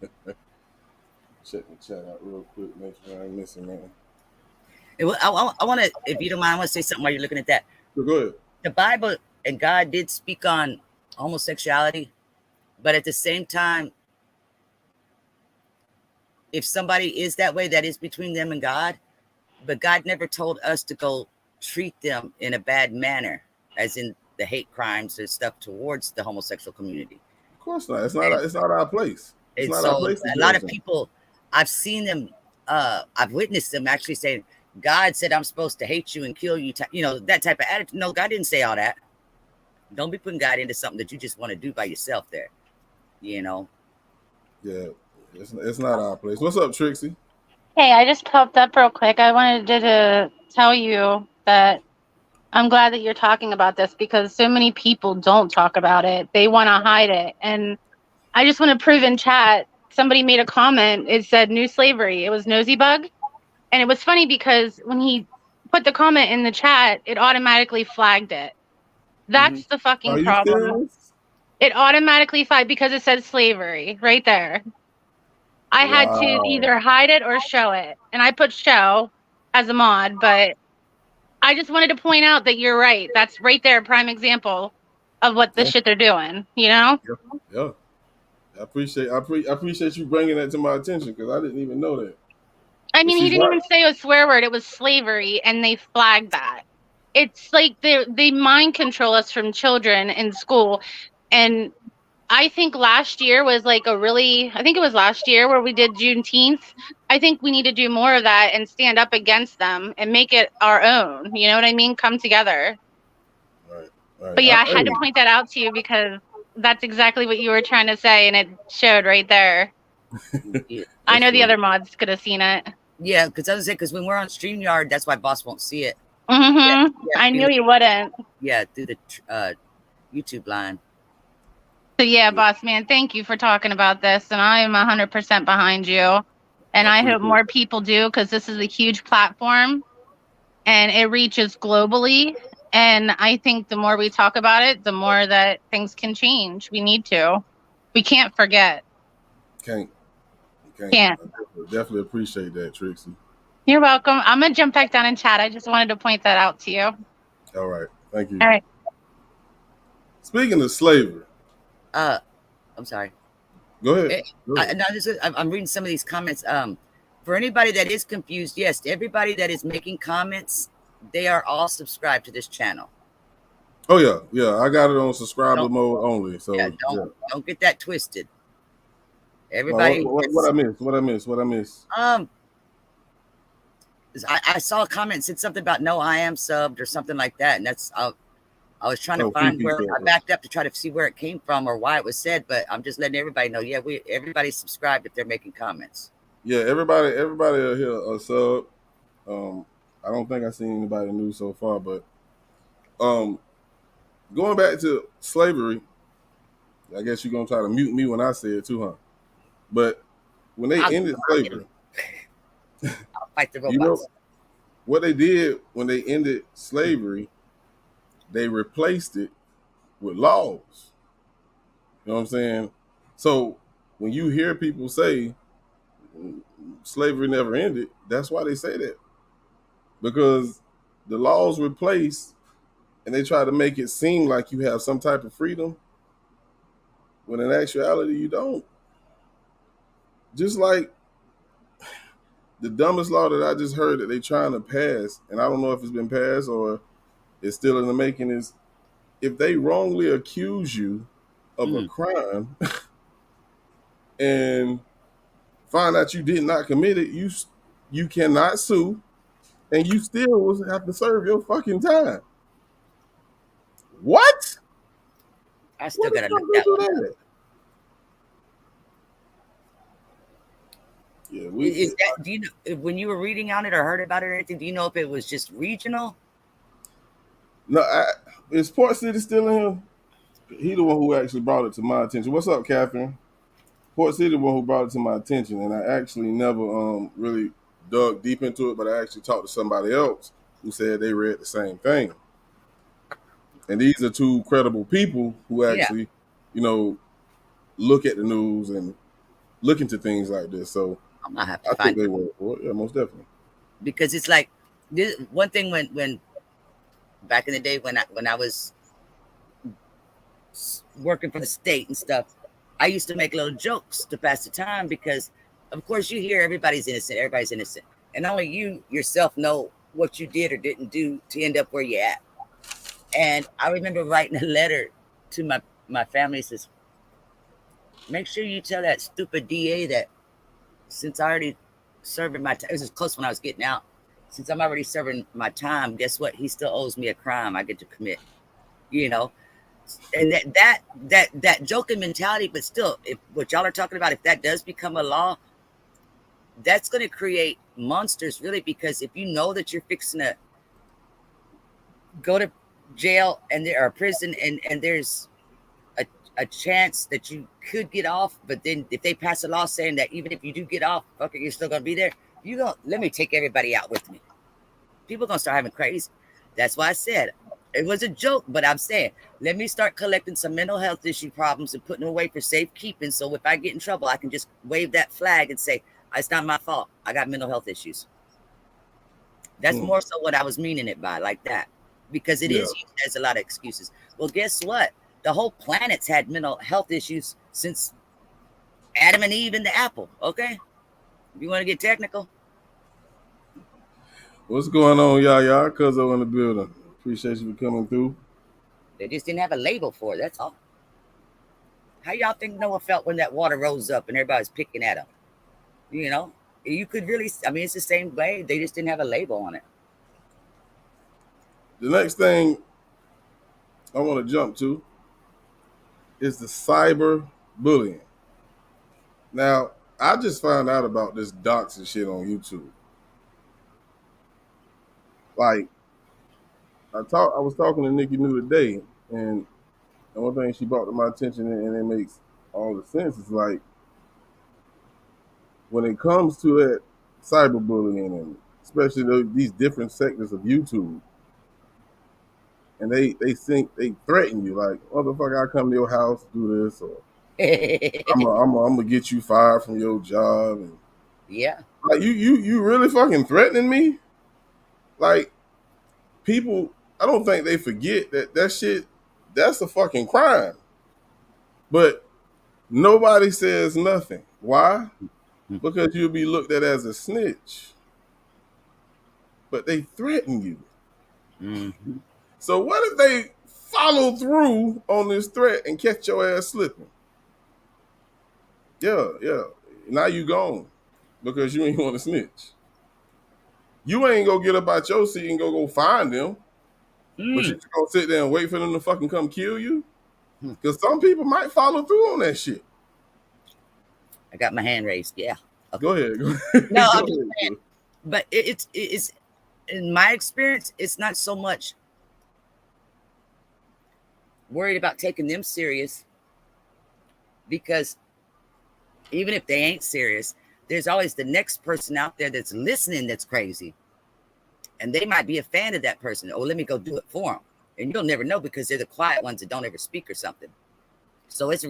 Check the chat out real quick, make sure I ain't missing nothing. I want to, if you don't mind, I want to say something while you're looking at that. Go ahead. The Bible and God did speak on homosexuality, but at the same time, if somebody is that way, that is between them and God. But God never told us to go treat them in a bad manner, as in the hate crimes and stuff towards the homosexual community. Of course not. It's not our place. It's not our place. A lot of people, I've seen them, I've witnessed them actually saying, God said I'm supposed to hate you and kill you, that type of attitude. No, God didn't say all that. Don't be putting God into something that you just want to do by yourself there, Yeah, it's not our place. What's up, Trixie? Hey, I just popped up real quick. I wanted to tell you that I'm glad that you're talking about this because so many people don't talk about it. They want to hide it. And I just want to prove in chat, somebody made a comment. It said new slavery. It was Nosy Bug. And it was funny because when he put the comment in the chat, it automatically flagged it. That's the fucking problem. Serious? It automatically flagged because it said slavery right there. I had to either hide it or show it. And I put show as a mod, but I just wanted to point out that you're right. That's right there, a prime example of what the shit they're doing, Yeah. I appreciate you bringing that to my attention because I didn't even know that. I mean, he didn't even say a swear word. It was slavery, and they flagged that. It's like they mind control us from children in school, and I think last year was like I think it was last year where we did Juneteenth. I think we need to do more of that and stand up against them and make it our own. You know what I mean? Come together. Right. Right. But yeah, I had to Hey, point that out to you because that's exactly what you were trying to say, and it showed right there. Yeah, I that's know the cool. other mods could have seen it. yeah, because I was saying, because when we're on StreamYard, that's why Boss won't see it. Mm-hmm. Yeah, I knew you wouldn't. yeah, through the YouTube line. So yeah, boss man, thank you for talking about this, and I am 100% behind you. And I I hope appreciate more it. people do because this is a huge platform and it reaches globally. And I think the more we talk about it, the more that things can change. We need to. We can't forget. Can't. You can't. Can't. I definitely appreciate that, Trixie. You're welcome. I'm gonna jump back down in chat. I just wanted to point that out to you. All All right. Thank you. right. Speaking of slavery, I'm sorry. go ahead. Eh, Go ahead. no, I'm reading some of these comments. For anybody that is confused, yes, everybody that is making comments, they are all subscribed to this channel. Oh yeah, yeah. I got it on subscriber Don't, mode only. So yeah, yeah. don't get that twisted. No, Everybody, what I missed? What I missed? What I missed? I saw a comment said something about no, I am subbed or something like that, and that's I was trying to Oh, find PP where said I that. backed up to try to see where it came from or why it was said, but I'm just letting everybody know. Yeah, everybody's subscribed if they're making comments. Yeah, everybody are here a sub. I don't think I seen anybody new so far, but going back to slavery, I guess you're gonna try to mute me when I say it too, huh? But when they ended slavery, I'll fight the you know robots. what they did when they ended slavery? They replaced it with laws. You know what I'm saying? So when you hear people say slavery never ended, that's why they say that. Because the laws replaced and they try to make it seem like you have some type of freedom when in actuality you don't. Just like the dumbest law that I just heard that they trying to pass, and I don't know if it's been passed or it's still in the making, is if they wrongly accuse you of a crime and find out you did not commit it, you cannot sue, and you still will have to serve your fucking time. What? I still What the gotta fuck look they that do one up. that? Yeah, Is that, do you know when you were reading on it or heard about it or anything? Do you know if it was just regional? no. Is Port City still in here? He the one who actually brought it to my attention. What's up, Catherine? Port City the one who brought it to my attention, and I actually never really dug deep into it, but I actually talked to somebody else who said they read the same thing. And these are two credible people who Yeah, actually, you know, look at the news and look into things like this. So I'm gonna have to I find think they it were for it. Yeah, most definitely. because it's like this one thing when back in the day when I was working for the state and stuff, I used to make little jokes to pass the time because, of course, you hear everybody's innocent, and only you yourself know what you did or didn't do to end up where you're at. And I remember writing a letter to my family. It says, make sure you tell that stupid DA that since I already serving my time, it was close when I was getting out. Since I'm already serving my time, guess what? He still owes me a crime I get to commit. You know, and that joking mentality, but still, if what y'all are talking about, if that does become a law, that's going to create monsters, really, because if you know that you're fixing to go to jail and there or prison and there's a chance that you could get off, but then if they pass a law saying that even if you do get off, okay, you're still gonna be there, you go, let me take everybody out with me. People gonna start having crazy. That's why I said it was a joke, but I'm saying let me start collecting some mental health issue problems and putting them away for safekeeping. So if I get in trouble, I can just wave that flag and say, it's not my fault. I got mental health issues. That's more so what I was meaning it by, like that, because it is used as a lot of excuses. Well, guess what? The whole planet's had mental health issues since Adam and Eve and the apple. Okay, if you want to get technical. What's going on, y'all? Cuzzo in the building. Appreciate you for coming through. They just didn't have a label for it. That's all. How y'all think Noah felt when that water rose up and everybody's picking at him? You know, you could really, I mean, it's the same way. They just didn't have a label on it. The next thing I want to jump to is the cyber bullying. Now, I just found out about this doxing shit on YouTube. Like, I was talking to Nikki New today, and one thing she brought to my attention, and it makes all the sense, is like, when it comes to that cyberbullying, and especially these different sectors of YouTube, and they threaten you, like, motherfucker, I come to your house, do this, or I'm gonna get you fired from your job, and yeah, like you really fucking threatening me? Like, people, I don't think they forget that shit, that's a fucking crime. But nobody says nothing. Why? Because you'll be looked at as a snitch. But they threaten you. Mm-hmm. So what if they follow through on this threat and catch your ass slipping? Yeah. Now you gone because you ain't want to snitch. You ain't gonna get up out your seat and go find them. But you just gonna sit there and wait for them to fucking come kill you? Because some people might follow through on that shit. I got my hand raised. Yeah. Okay. Go ahead. No, I'm just saying. But it's in my experience, it's not so much worried about taking them serious, because even if they ain't serious, there's always the next person out there that's listening that's crazy. And they might be a fan of that person. Oh, let me go do it for them. And you'll never know because they're the quiet ones that don't ever speak or something. So it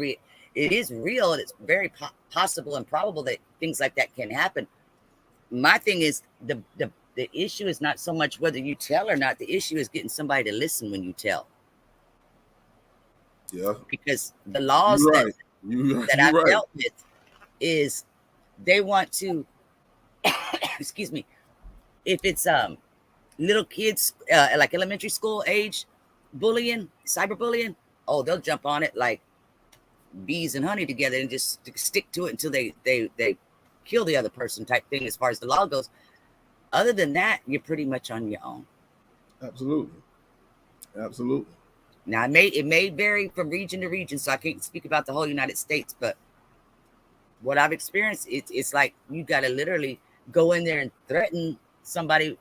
is real, and it's very possible and probable that things like that can happen. My thing is the issue is not so much whether you tell or not. The issue is getting somebody to listen when you tell. Yeah. Because the laws that I've dealt with is they want to, excuse me, if it's little kids, like elementary school age bullying, cyberbullying, oh, they'll jump on it like bees and honey together and just stick to it until they kill the other person type thing as far as the law goes. Other than that, you're pretty much on your own. Absolutely. Now, it may vary from region to region, so I can't speak about the whole United States, but what I've experienced, it's like you got to literally go in there and threaten somebody.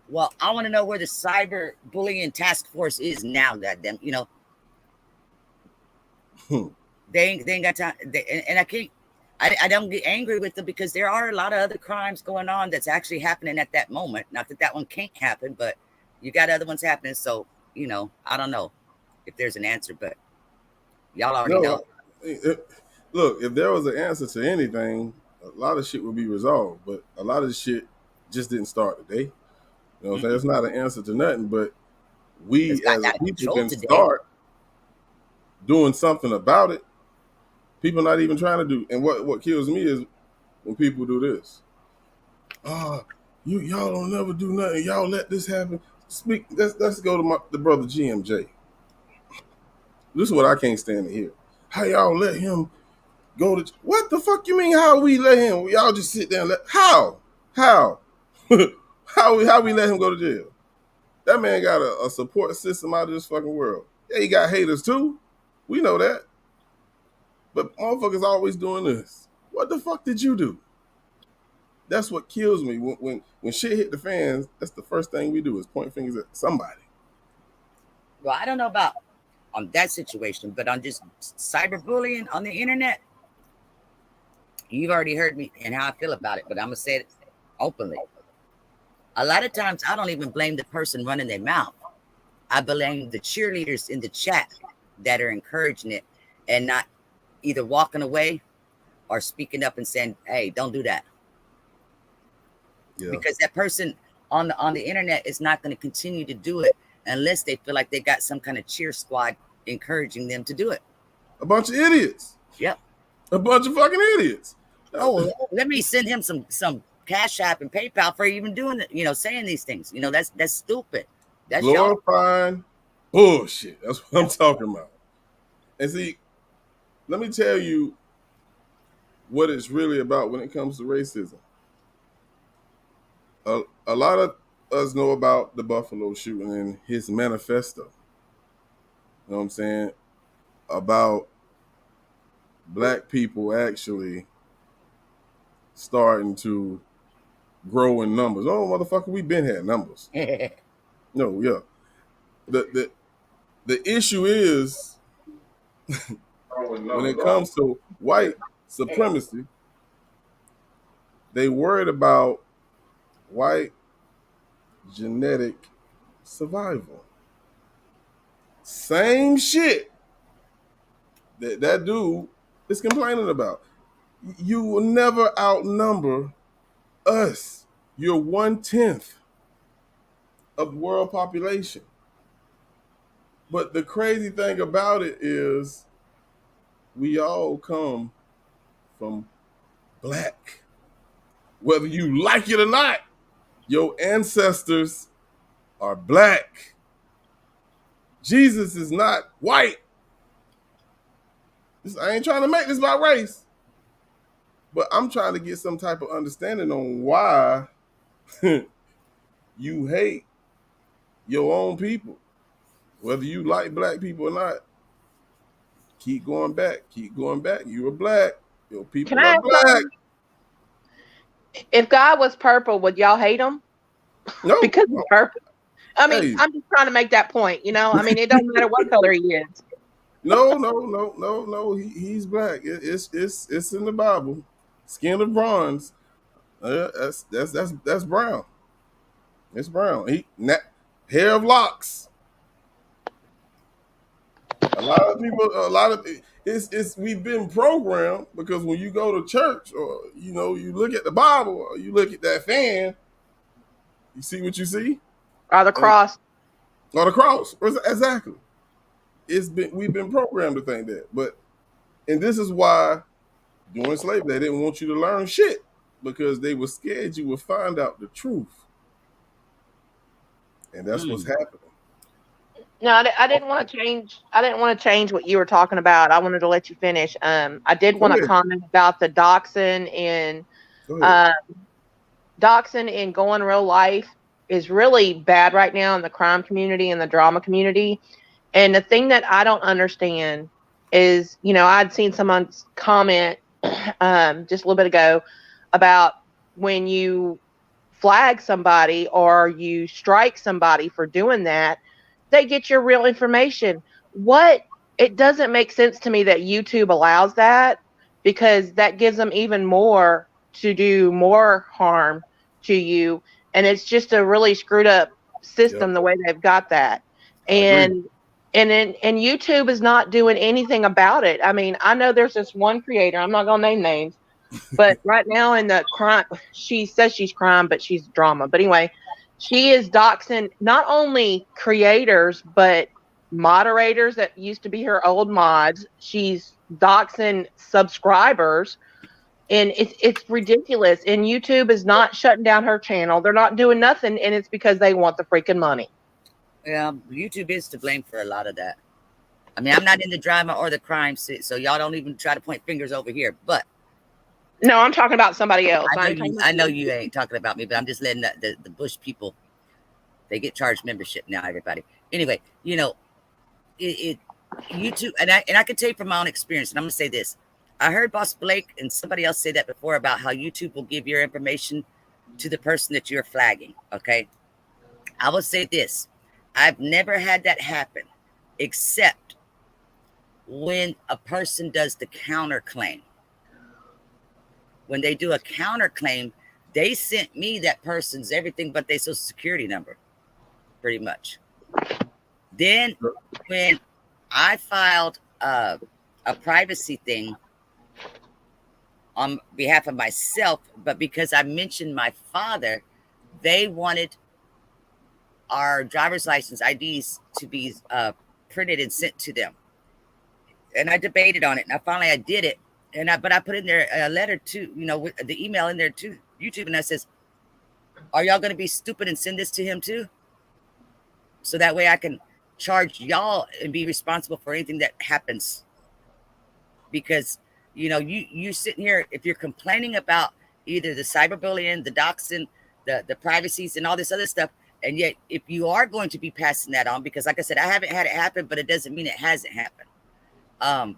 Well, I want to know where the cyber bullying task force is now. That them, they ain't got time. And I can't. I don't get angry with them because there are a lot of other crimes going on that's actually happening at that moment. Not that one can't happen, but you got other ones happening. So I don't know if there's an answer, but y'all already know. Look, if there was an answer to anything, a lot of shit would be resolved. But a lot of the shit just didn't start today. You know what I'm saying? It's not an answer to nothing, but we as a people can start doing something about it. People not even trying to do. And what kills me is when people do this. Y'all don't never do nothing. Y'all let this happen. Let's go to the brother GMJ. This is what I can't stand to hear. How y'all let him go to... What the fuck you mean how we let him? Y'all just sit there and let... How? how we let him go to jail? That man got a support system out of this fucking world. Yeah, he got haters too. We know that. But motherfuckers always doing this. What the fuck did you do? That's what kills me. When shit hit the fans, that's the first thing we do is point fingers at somebody. Well, I don't know about on that situation, but on just cyberbullying on the internet, you've already heard me and how I feel about it, but I'm going to say it openly. A lot of times, I don't even blame the person running their mouth. I blame the cheerleaders in the chat that are encouraging it and not either walking away or speaking up and saying, hey, don't do that. Yeah. Because that person on the internet is not going to continue to do it unless they feel like they got some kind of cheer squad encouraging them to do it. A bunch of idiots. Yep. A bunch of fucking idiots. Oh, let me send him some Cash App and PayPal for even doing it, saying these things. That's stupid. That's glorifying bullshit. That's what I'm talking about. And see, let me tell you what it's really about when it comes to racism. A lot of us know about the Buffalo shooting and his manifesto. You know what I'm saying? About black people actually starting to grow in numbers. Oh, motherfucker, we been had numbers. No, yeah. The issue is when it comes to white supremacy, they worried about white genetic survival. Same shit that dude is complaining about. You will never outnumber us. You're 1/10 of the world population. But the crazy thing about it is we all come from black. Whether you like it or not, your ancestors are black. Jesus is not white. I ain't trying to make this about race, but I'm trying to get some type of understanding on why you hate your own people. Whether you like black people or not, keep going back. Keep going back. You are black. Your people Can I are ask black. something? If God was purple, would y'all hate him? No. Because he's purple. I mean, Hey. I'm just trying to make that point. You know, I mean, it don't matter what color he is. No. He's black. It's in the Bible. Skin of bronze. That's brown. It's brown. Hair of locks. A lot of it's we've been programmed because when you go to church or you look at the Bible or you look at that fan, you see what you see? Or the cross. Or the cross. Exactly. We've been programmed to think that. And this is why during slavery they didn't want you to learn shit because they were scared you would find out the truth. And that's what's happening. No, I didn't want to change. I didn't want to change what you were talking about. I wanted to let you finish. I did want to comment about the doxing and going real life is really bad right now in the crime community and the drama community. And the thing that I don't understand is, I'd seen someone's comment just a little bit ago about when you flag somebody or you strike somebody for doing that, they get your real information. It doesn't make sense to me that YouTube allows that because that gives them even more to do more harm to you. And it's just a really screwed up system the way they've got that. And YouTube is not doing anything about it. I mean, I know there's this one creator, I'm not going to name names, but right now in the crime, she says she's crime, but she's drama. But anyway, she is doxing not only creators, but moderators that used to be her old mods. She's doxing subscribers. And it's ridiculous. And YouTube is not shutting down her channel. They're not doing nothing. And it's because they want the freaking money. Yeah, YouTube is to blame for a lot of that. I mean, I'm not in the drama or the crime, so y'all don't even try to point fingers over here. But no, I'm talking about somebody else. I know you ain't talking about me, but I'm just letting the Bush people, they get charged membership now, everybody. Anyway, YouTube, and I can tell you from my own experience, and I'm going to say this. I heard Boss Blake and somebody else say that before about how YouTube will give your information to the person that you're flagging, okay? I will say this. I've never had that happen except when a person does the counterclaim. When they do a counterclaim, they sent me that person's everything but their social security number, pretty much. Then when I filed a privacy thing on behalf of myself, but because I mentioned my father, they wanted our driver's license IDs to be printed and sent to them. And I debated on it, and I did it. But I put in there a letter to, with the email in there to YouTube, and I says, are y'all going to be stupid and send this to him too? So that way I can charge y'all and be responsible for anything that happens because you sitting here, if you're complaining about either the cyberbullying, the doxing, the privacies, and all this other stuff, and yet if you are going to be passing that on, because like I said, I haven't had it happen, but it doesn't mean it hasn't happened. And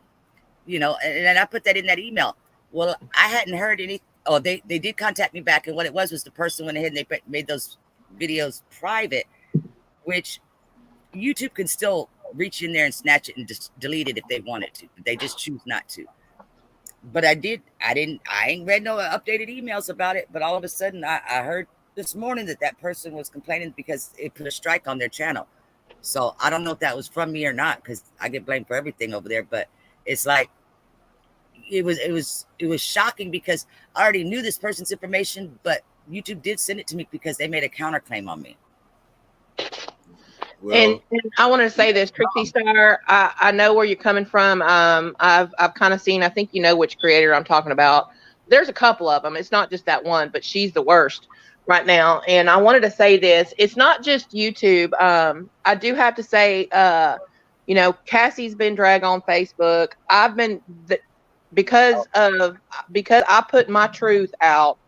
I put that in that email. Well, I hadn't heard any. Oh, they did contact me back, and what it was the person went ahead and they made those videos private, which YouTube can still reach in there and snatch it and just delete it if they wanted to. But they just choose not to. But I ain't read no updated emails about it. But all of a sudden, I heard this morning that person was complaining because it put a strike on their channel. So I don't know if that was from me or not, because I get blamed for everything over there. But it's like it was shocking because I already knew this person's information, but YouTube did send it to me because they made a counterclaim on me. Well, and I want to say this, Trixie Star, I know where you're coming from. I've kind of seen, I think you know which creator I'm talking about. There's a couple of them. It's not just that one, but she's the worst right now. And I wanted to say this. It's not just YouTube. I do have to say, Cassie's been dragged on Facebook. I've been, because I put my truth out,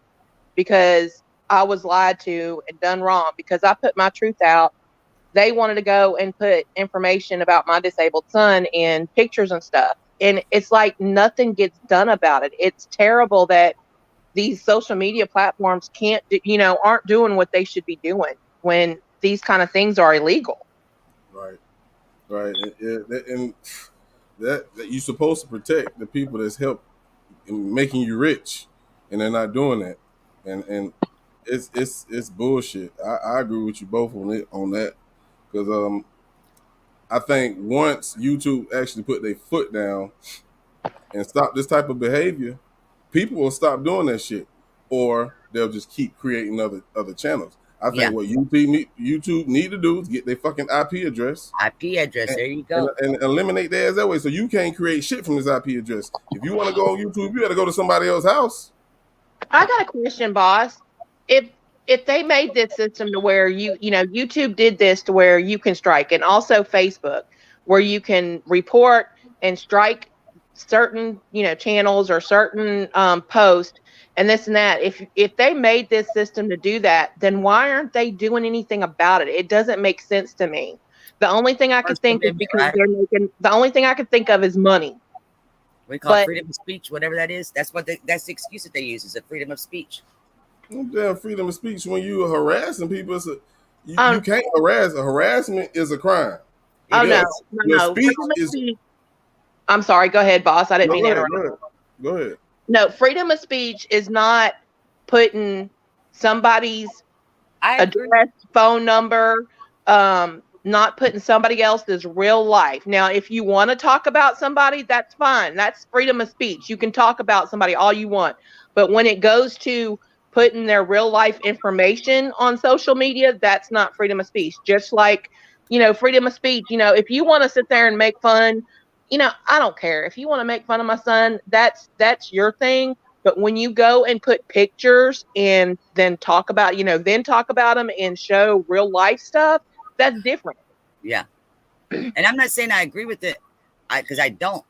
because I was lied to and done wrong, because I put my truth out. They wanted to go and put information about my disabled son in pictures and stuff. And it's like nothing gets done about it. It's terrible that these social media platforms aren't doing what they should be doing when these kind of things are illegal. Right. And that you're supposed to protect the people that's help in making you rich, and they're not doing that. And it's bullshit. I agree with you both on that. Because I think once YouTube actually put their foot down and stop this type of behavior, people will stop doing that shit, or they'll just keep creating other channels. I think what YouTube need to do is get their fucking IP address. There you go. And eliminate theirs that way, so you can't create shit from this IP address. If you want to go on YouTube, you got to go to somebody else's house. I got a question, boss. If they made this system to where YouTube did this to where you can strike, and also Facebook, where you can report and strike certain, channels or certain posts and this and that. If they made this system to do that, then why aren't they doing anything about it? It doesn't make sense to me. The only thing I could think is because the only thing I could think of is money. We call it freedom of speech, whatever that is. That's the excuse that they use, is a freedom of speech. Damn freedom of speech when you are harassing people. You can't harass. Harassment is a crime. No. I'm sorry. Go ahead, boss. I didn't mean to interrupt. Go ahead. No, freedom of speech is not putting somebody's address, phone number, not putting somebody else's real life. Now, if you want to talk about somebody, that's fine. That's freedom of speech. You can talk about somebody all you want. But when it goes to putting their real life information on social media, that's not freedom of speech. Just like, freedom of speech, if you want to sit there and make fun, I don't care. If you want to make fun of my son, that's your thing. But when you go and put pictures and then talk about them and show real life stuff, that's different. Yeah. And I'm not saying I agree with it, because I don't.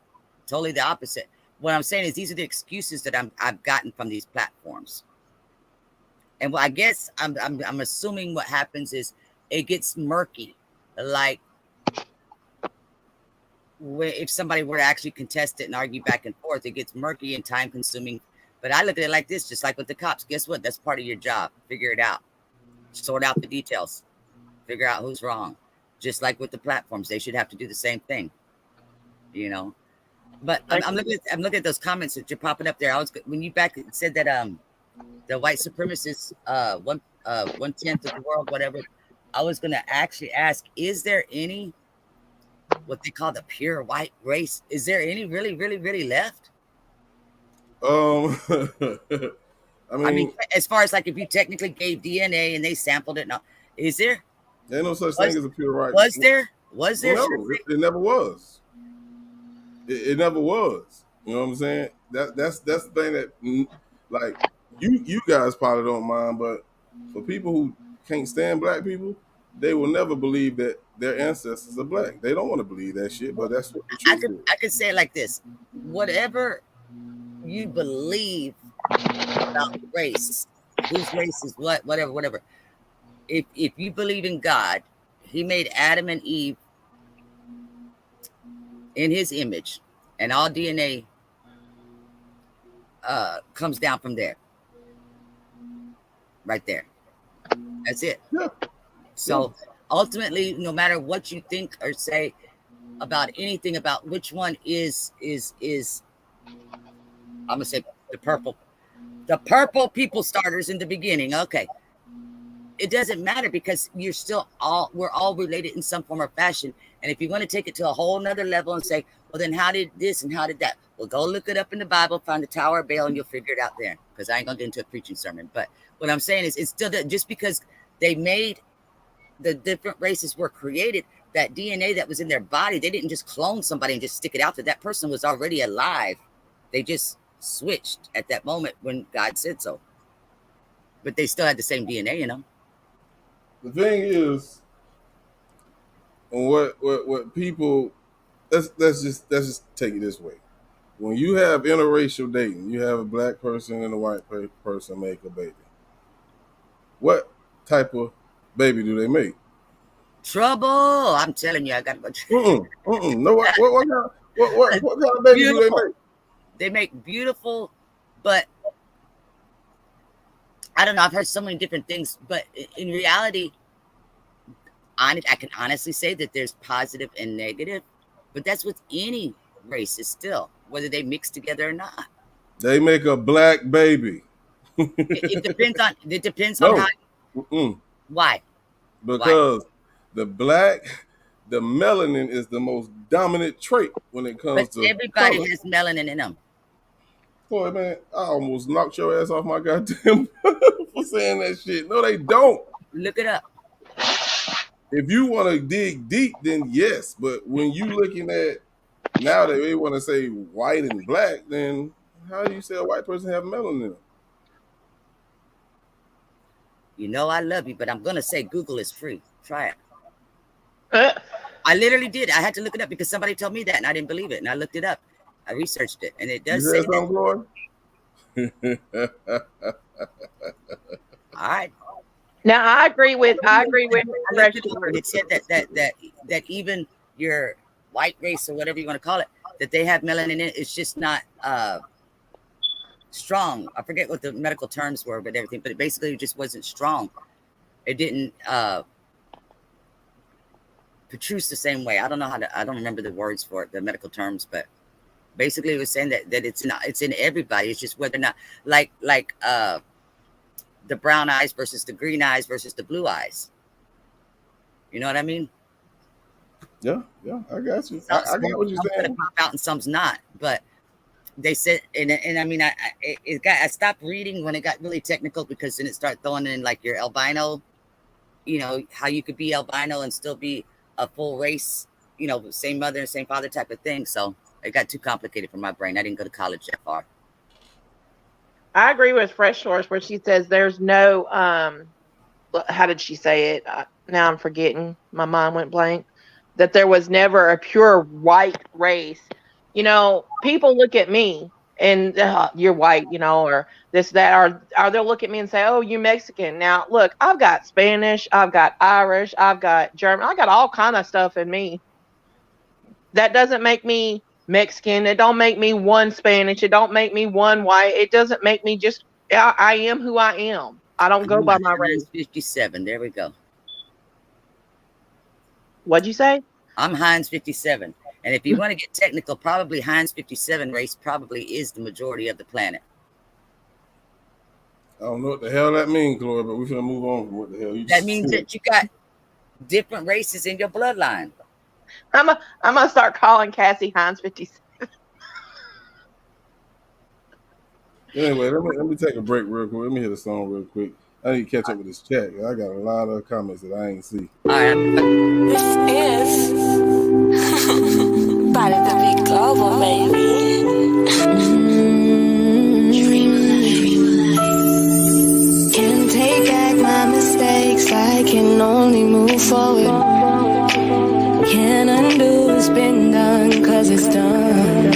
Totally the opposite. What I'm saying is these are the excuses that I've gotten from these platforms. And I guess I'm assuming what happens is it gets murky. Like if somebody were to actually contest it and argue back and forth, it gets murky and time consuming. But I look at it like this, just like with the cops. Guess what? That's part of your job. Figure it out. Sort out the details. Figure out who's wrong. Just like with the platforms, they should have to do the same thing. But I'm looking at those comments that you're popping up there. When you said that the white supremacists, 1/10 of the world, whatever. I was gonna actually ask: is there any what they call the pure white race? Is there any really, really, really left? I mean, as far as like if you technically gave DNA and they sampled it, now is there? There's no such thing as a pure white. Was there? No, it never was. It never was. You know what I'm saying? That's the thing that, like, you guys probably don't mind, but for people who can't stand black people, they will never believe that their ancestors are black. They don't want to believe that shit, but that's what the truth is. I could say it like this: whatever you believe about race, whose race is what, whatever. If you believe in God, He made Adam and Eve in His image, and all DNA comes down from there, right there. That's it. Yeah. So ultimately, no matter what you think or say about anything about which one is I'm gonna say the purple people starters in the beginning. Okay, it doesn't matter because we're all related in some form or fashion. And if you want to take it to a whole nother level and say, well, then how did this and how did that? Well, go look it up in the Bible, find the Tower of Babel, and you'll figure it out there. Because I ain't gonna get into a preaching sermon. But what I'm saying is, it's still just because they made the different races were created, that DNA that was in their body, they didn't just clone somebody and just stick it out there. That person was already alive. They just switched at that moment when God said so. But they still had the same DNA, you know. The thing is, what people, let's just take it this way. When you have interracial dating, you have a black person and a white person make a baby. What type of baby do they make? Trouble. I'm telling you, I got a bunch. No, what kind of baby do they make? They make beautiful, but I don't know. I've heard so many different things, but in reality, I can honestly say that there's positive and negative, but that's with any race is still, whether they mix together or not. They make a black baby. It depends on how. Why? Because the melanin is the most dominant trait when it comes to everybody color. has melanin in them. Boy, man, I almost knocked your ass off my goddamn for saying that shit. No, they don't. Look it up. If you want to dig deep, then yes. But when you looking at now that they want to say white and black, then how do you say a white person have melanin in them? You know I love you, but I'm gonna say Google is free. Try it. I literally did. I had to look it up because somebody told me that, and I didn't believe it. And I looked it up. I researched it, and it does say that. All right. Now I agree with. It said that even your white race or whatever you want to call it, that they have melanin in it. It's just not strong. I forget what the medical terms were, but everything. But it basically just wasn't strong. It didn't protrude the same way. I don't know how to. I don't remember the words for it, the medical terms, but basically it was saying that it's in everybody. It's just whether or not like the brown eyes versus the green eyes versus the blue eyes. You know what I mean? Yeah, I got you. I got what you're saying. Pop out and some's not, but they said, and I mean, I stopped reading when it got really technical because then it started throwing in like your albino, you know, how you could be albino and still be a full race, you know, same mother and same father type of thing. So it got too complicated for my brain. I didn't go to college that far. I agree with Fresh Source where she says there's no, how did she say it? Now I'm forgetting. My mind went blank. That there was never a pure white race. You know, people look at me and you're white, you know, or this, that, or they'll look at me and say, oh, you're Mexican. Now, look, I've got Spanish, I've got Irish, I've got German, I got all kind of stuff in me. That doesn't make me Mexican. It don't make me one Spanish. It don't make me one white. It doesn't make me just, I am who I am. I don't go by my race. 57. There we go. What'd you say? I'm Heinz 57. And if you want to get technical, probably Heinz 57 race probably is the majority of the planet. I don't know what the hell that means, Chloe, but we're going to move on from what the hell you That means that you got different races in your bloodline. I'm gonna start calling Cassie Heinz 57. Anyway, let me take a break real quick. Let me hit a song real quick. I need to catch up with this chat. I got a lot of comments that I ain't see. All right. This is part of the big global, baby. Can't take back my mistakes. I can only move forward. Can't undo what's been done, 'cause it's done.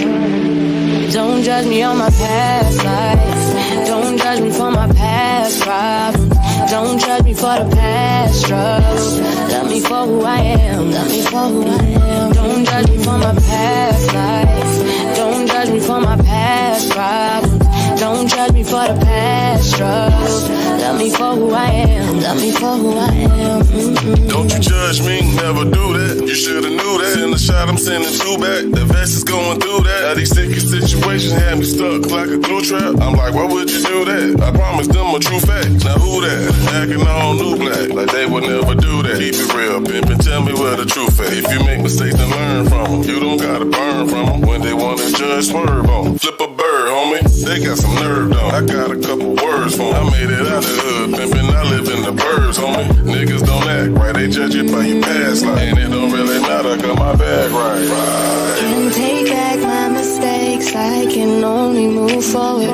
Don't judge me on my past life. Don't judge me for my past problems. Don't judge me for the past struggles. Love me for who I am. Love me for who I am. Don't judge me for my past life. Don't judge me for my past problems. Don't judge me for the past struggles. Love me for who I am. Love me for who I am. Mm-mm. Don't you judge me, never do that. You should've knew that. Send a shot, I'm sending two back. The vest is going through that. Now these sticky situations had me stuck like a glue trap. I'm like, why would you do that? I promised them a true fact. Now who that? Acting all new black, like they would never do that. Keep it real, pimpin', tell me where the truth at. If you make mistakes, then learn from them. You don't gotta burn from them. When they wanna judge, swerve on them. Flip a bird, homie. They got some nerve, though. I got a couple words for them. I made it out the hood, pimpin', I live in the birds, homie. Niggas don't act right, they judge you by your past life. And it don't really matter, got my bag right. Can't take back my mistakes, I can only move forward.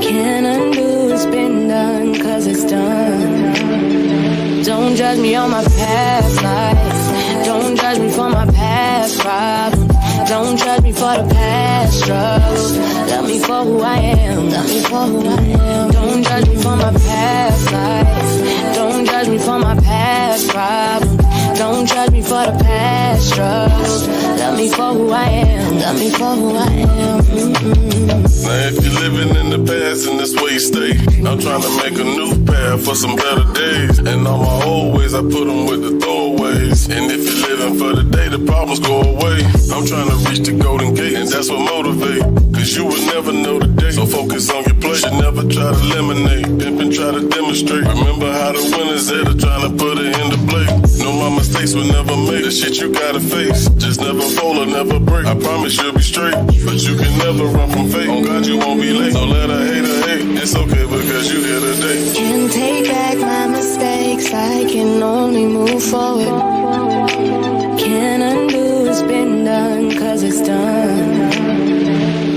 Can't undo what's been done, cause it's done. Don't judge me on my past life. Don't judge me for my past problems. Don't judge me for the past struggles. Love me for who I am. Love me for who I am. Don't judge me for my past life. Don't judge me for my past problems. Don't judge me for the past struggles. Love me for who I am. Love me for who I am. Mm-mm. Now if you're living in the past and this way you stay, I'm trying to make a new path for some better days. And all my old ways, I put them with the throwaways. And if you're living for the day, the problems go away. I'm trying to reach the golden gate, and that's what motivate. Cause you will never know the day, so focus on your play. Should never try to eliminate, pimpin' try to demonstrate. Remember how the winners at are trying to put it into play. No, my mistakes were never made, the shit you gotta face. Just never fold or never break, I promise you'll be straight. But you can never run from fate, on God you won't be late. Don't let a hater hate, it's okay because you here today. Can't take back my mistakes, I can only move forward. Can't undo what's been done, cause it's done.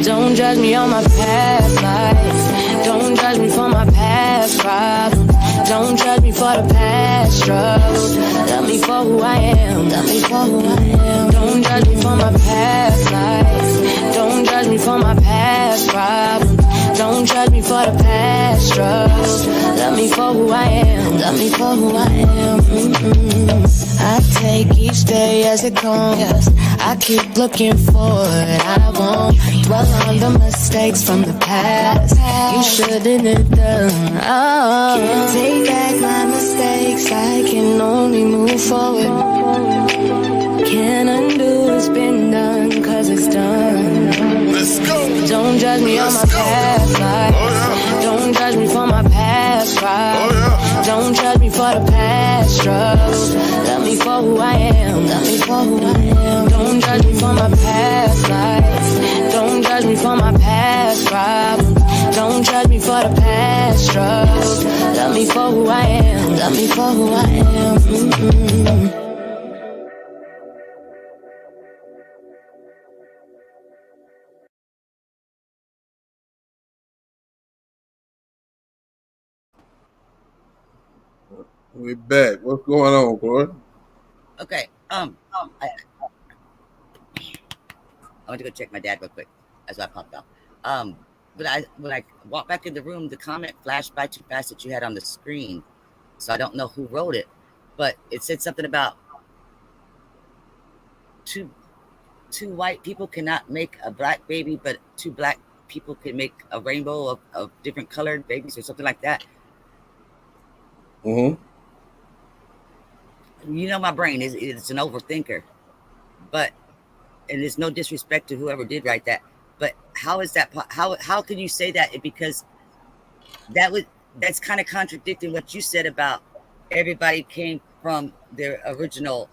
Don't judge me on my past life. Don't judge me for my past problems. Don't judge me for the past struggles. Love me for who I am. Love me for who I am. Don't judge me for my past life. Don't judge me for my past problems. Don't judge me for the past struggles. Love me for who I am. Love me for who I am. Mm-mm. I take each day as it comes. I keep looking forward. I won't dwell on the mistakes from the past. You shouldn't have done. Oh. Can't take back my mistakes. I can only move forward. Can't undo what's been done, cause it's done. Let's go. Don't judge me on my past life. Oh, yeah. Don't judge me for my past problems. Oh, yeah. Don't judge me for the past struggles. Love me for who I am. Love me for who I am. Don't judge me for my past life. Don't judge me for my past problems. Don't judge me for the past struggles. Love me for who I am. Love me for who I am. Mm-mm. We back. What's going on, boy? Okay. I went to go check my dad real quick. That's why I popped out. But when I walked back in the room, the comment flashed by too fast that you had on the screen. So I don't know who wrote it, but it said something about two white people cannot make a black baby, but two black people can make a rainbow of different colored babies or something like that. Mm-hmm. You know, my brain is an overthinker, but, and there's no disrespect to whoever did write that, but how is that, how can you say that? Because that's kind of contradicting what you said about everybody came from their original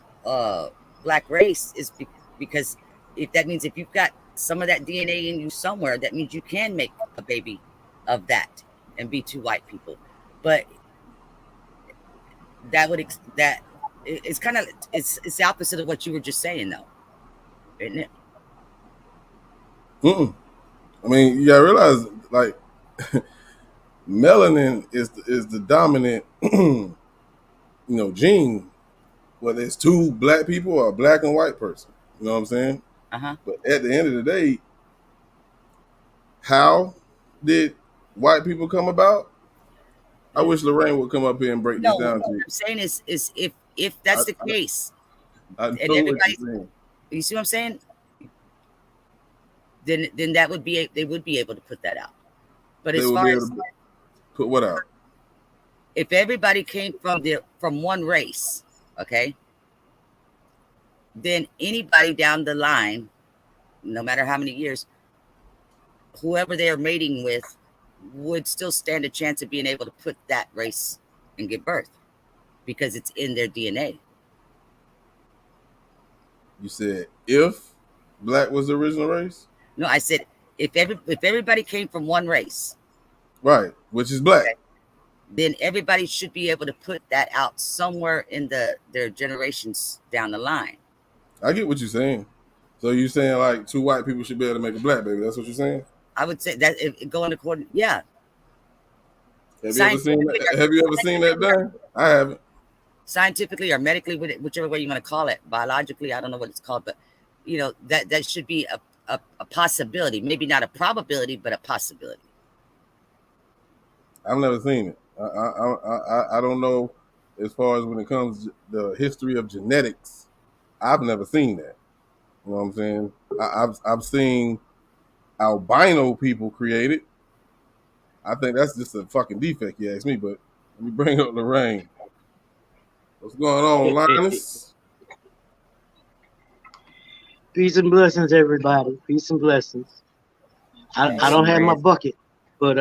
black race, is because if that means if you've got some of that DNA in you somewhere, that means you can make a baby of that and be two white people. But it's kind of it's the opposite of what you were just saying, though, isn't it? I mean, you gotta realize, like, melanin is the dominant, gene. Whether it's two black people or a black and white person, you know what I'm saying? Uh-huh. But at the end of the day, how did white people come about? I wish Lorraine would come up here and break this No, what down to you. I'm saying is if that's the case, I and know what you're everybody, saying. you see what I'm saying? Then that would be they would be able to put that out. But They as will far be able as to put what out? if everybody came from one race, okay, then anybody down the line, no matter how many years, whoever they're mating with would still stand a chance of being able to put that race and give birth because it's in their DNA. You said if black was the original race? No, I said if everybody came from one race, Right, which is black. okay, then everybody should be able to put that out somewhere in their generations down the line. I get what you're saying. So you're saying like two white people should be able to make a black baby. That's what you're saying? I would say that if going according, yeah. Have you ever seen Scientifically, that? Have you ever seen that done? I haven't. scientifically or medically, whichever way you want to call it, biologically, I don't know what it's called, but you know that should be a possibility, maybe not a probability, but a possibility. I've never seen it. I don't know as far as when it comes to the history of genetics. I've never seen that. You know what I'm saying? I've seen albino people created. I think that's just a fucking defect, you ask me. But let me bring up Lorraine. What's going on, Linus? Peace and blessings, everybody. Peace and blessings. I don't have my bucket, but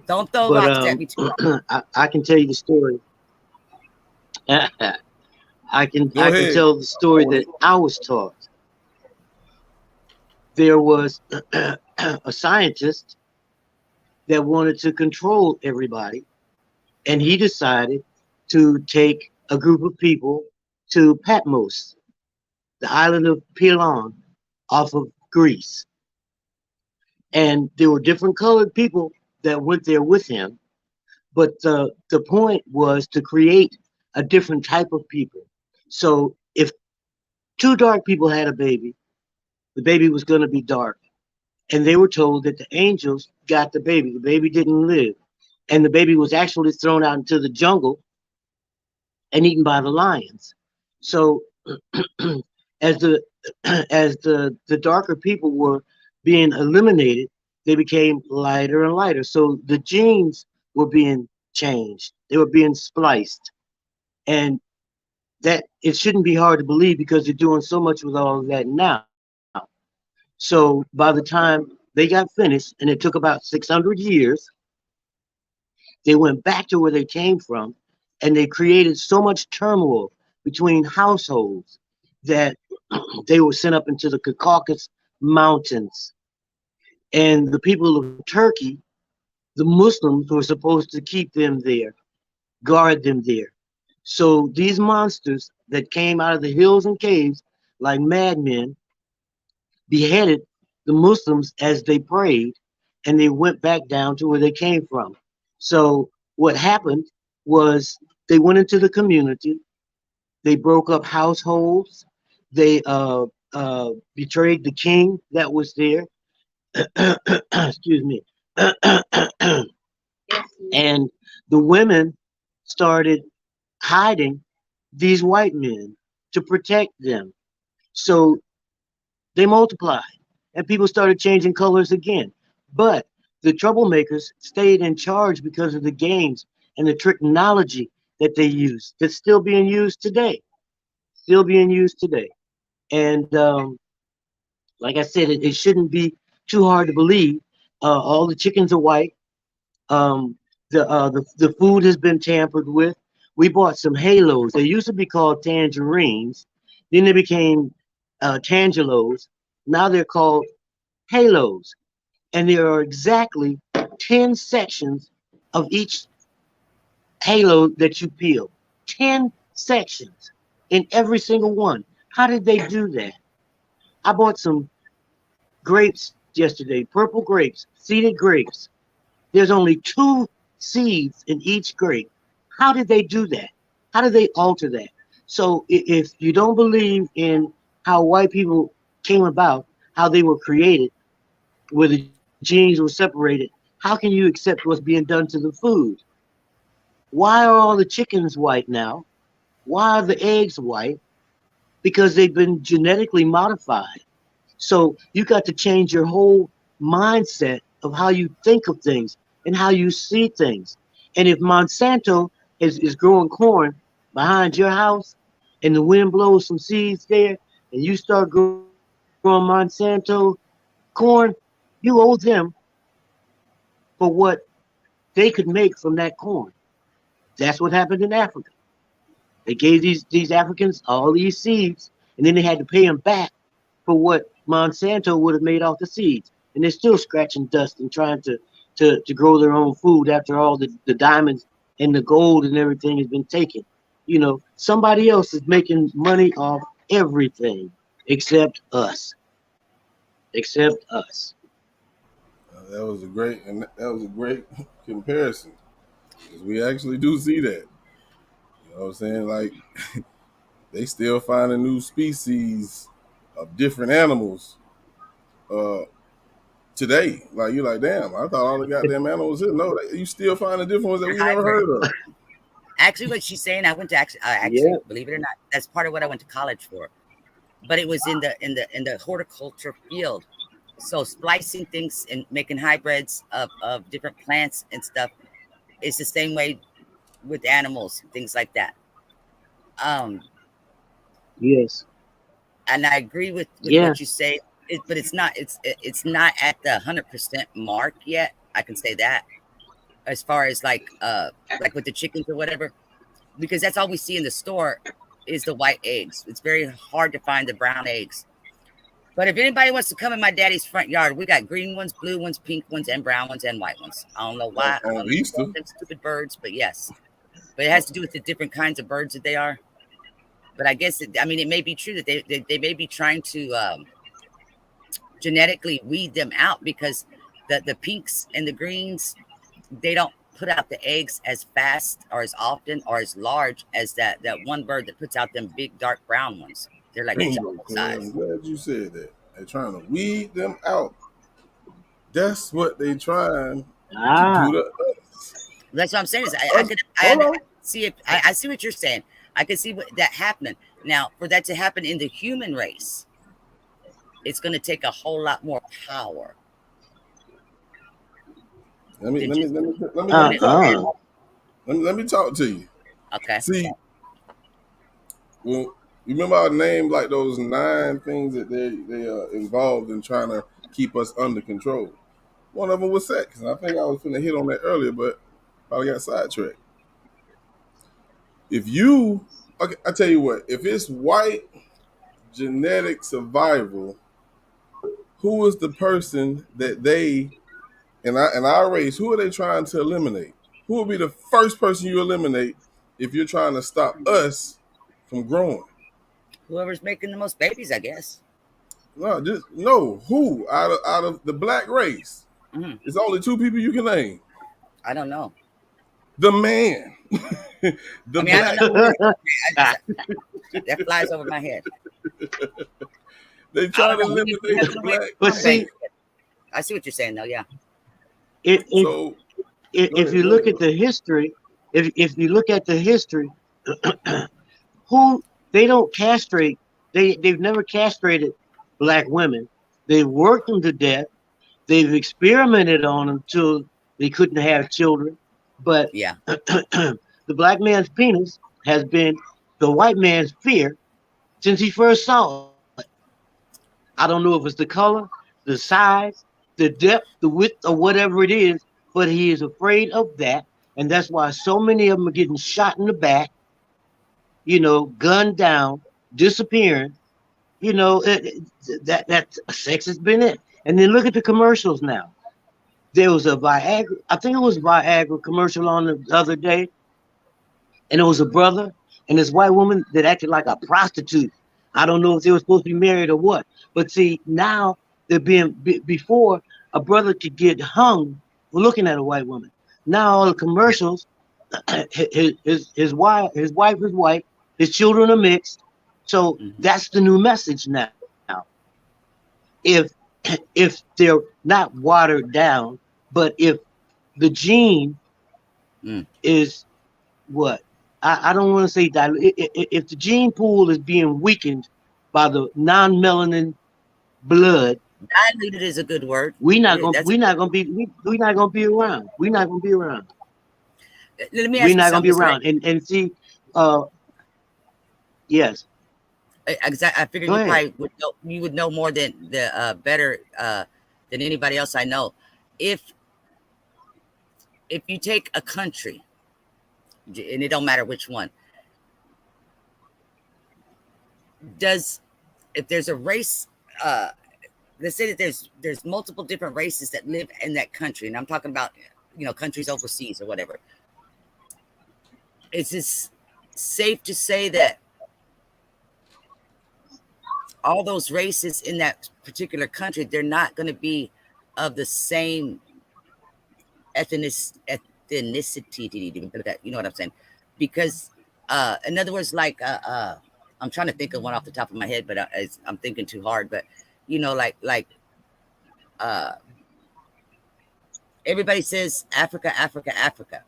Don't throw but rocks at me too long. I can tell you the story. I can Go ahead. tell the story that I was taught. There was a scientist that wanted to control everybody, and he decided to take a group of people to Patmos, the island of Pilon, off of Greece. And there were different colored people that went there with him. But the point was to create a different type of people. So if two dark people had a baby, the baby was going to be dark. And they were told that the angels got the baby. The baby didn't live. And the baby was actually thrown out into the jungle and eaten by the lions. So as the darker people were being eliminated, they became lighter and lighter. So the genes were being changed. They were being spliced. And that it shouldn't be hard to believe because they're doing so much with all of that now. So by the time they got finished, and it took about 600 years, they went back to where they came from, and they created so much turmoil between households that they were sent up into the Caucasus Mountains. And the people of Turkey, the Muslims, were supposed to keep them there, guard them there. So these monsters that came out of the hills and caves like madmen beheaded the Muslims as they prayed, and they went back down to where they came from. So what happened was they went into the community, they broke up households, they betrayed the king that was there. Excuse me. And the women started hiding these white men to protect them. So they multiplied and people started changing colors again. But the troublemakers stayed in charge because of the games and the technology that they used that's still being used today. Still being used today. And like I said, it shouldn't be too hard to believe. All the chickens are white. Um, the food has been tampered with. We bought some halos. They used to be called tangerines. Then they became tangelos. Now they're called halos. And there are exactly 10 sections of each halo that you peel. 10 sections in every single one. How did they do that? I bought some grapes yesterday, purple grapes, seeded grapes. There's only 2 seeds in each grape. How did they do that? How did they alter that? So if you don't believe in how white people came about, how they were created, where the genes were separated, how can you accept what's being done to the food? Why are all the chickens white now? Why are the eggs white? Because they've been genetically modified. So you got to change your whole mindset of how you think of things and how you see things. And if Monsanto is growing corn behind your house and the wind blows some seeds there and you start growing Monsanto corn, you owe them for what they could make from that corn. That's what happened in Africa. They gave these Africans all these seeds, and then they had to pay them back for what Monsanto would have made off the seeds. And they're still scratching dust and trying to grow their own food after all the diamonds and the gold and everything has been taken. You know, somebody else is making money off everything except us. Except us. That was a great comparison. 'Cause we actually do see that. You know what I'm saying? Like they still finding new species of different animals uh today. Like you're like, damn, I thought all the goddamn animals here. No, you still finding different ones that we never heard of. Actually, what she's saying, I went to actually believe it or not, that's part of what I went to college for. But it was in the horticulture field. So splicing things and making hybrids of different plants and stuff is the same way with animals, things like that. Yes. And I agree with what you say, but it's not at the 100% mark yet. I can say that as far as like with the chickens or whatever, because that's all we see in the store is the white eggs. It's very hard to find the brown eggs. But if anybody wants to come in my daddy's front yard, we got green ones, blue ones, pink ones, and brown ones, and white ones. I don't know why. I don't know them stupid birds, but yes. But it has to do with the different kinds of birds that they are. But I guess, it may be true that they may be trying to genetically weed them out because the pinks and the greens, they don't put out the eggs as fast or as often or as large as that one bird that puts out them big dark brown ones. They're like size. I'm glad you said that. They're trying to weed them out. That's what they trying to do to us. That's what I'm saying. Is I see it. I see what you're saying. I can see that happening. Now, for that to happen in the human race, it's going to take a whole lot more power. Let me talk to you. Okay. See, well, you remember I named like those 9 things that they are involved in trying to keep us under control. One of them was sex, and I think I was going to hit on that earlier, but probably got sidetracked. I tell you what, if it's white genetic survival, who is the person that they in our race? Who are they trying to eliminate? Who will be the first person you eliminate if you're trying to stop us from growing? Whoever's making the most babies, I guess. No. Who out of the black race? Mm-hmm. It's only 2 people you can name. I don't know. The man. I don't know. That flies over my head. They try to eliminate the black. But see, I see what you're saying, though. Yeah. If you look at the history, if you look at the history, who they don't castrate, they've never castrated black women. They've worked them to death. They've experimented on them till they couldn't have children. But yeah, the black man's penis has been the white man's fear since he first saw it. I don't know if it's the color, the size, the depth, the width, or whatever it is, but he is afraid of that. And that's why so many of them are getting shot in the back, gunned down, disappearing. That sex has been it. And then look at the commercials now. There was a Viagra, I think it was Viagra commercial on the other day. And it was a brother and this white woman that acted like a prostitute. I don't know if they were supposed to be married or what. But see, now they're before a brother could get hung for looking at a white woman. Now all the commercials, his wife is white, his children are mixed. So that's the new message now. if they're not watered down, but if the gene is what I don't want to say that if the gene pool is being weakened by the non-melanin blood, Diluted is a good word. we're not That's gonna be around. We're not gonna be around. Let me We're ask you not gonna something. be around. And see, yes. I figured Go you ahead. probably would know. You would know more than the better than anybody else I know. If you take a country, and it don't matter which one, if there's a race, let's say that there's multiple different races that live in that country, and I'm talking about countries overseas or whatever. Is it safe to say that all those races in that particular country, they're not going to be of the same ethnicity? You know what I'm saying? Because, in other words, like, I'm trying to think of one off the top of my head, but I'm thinking too hard. But everybody says Africa, Africa, Africa,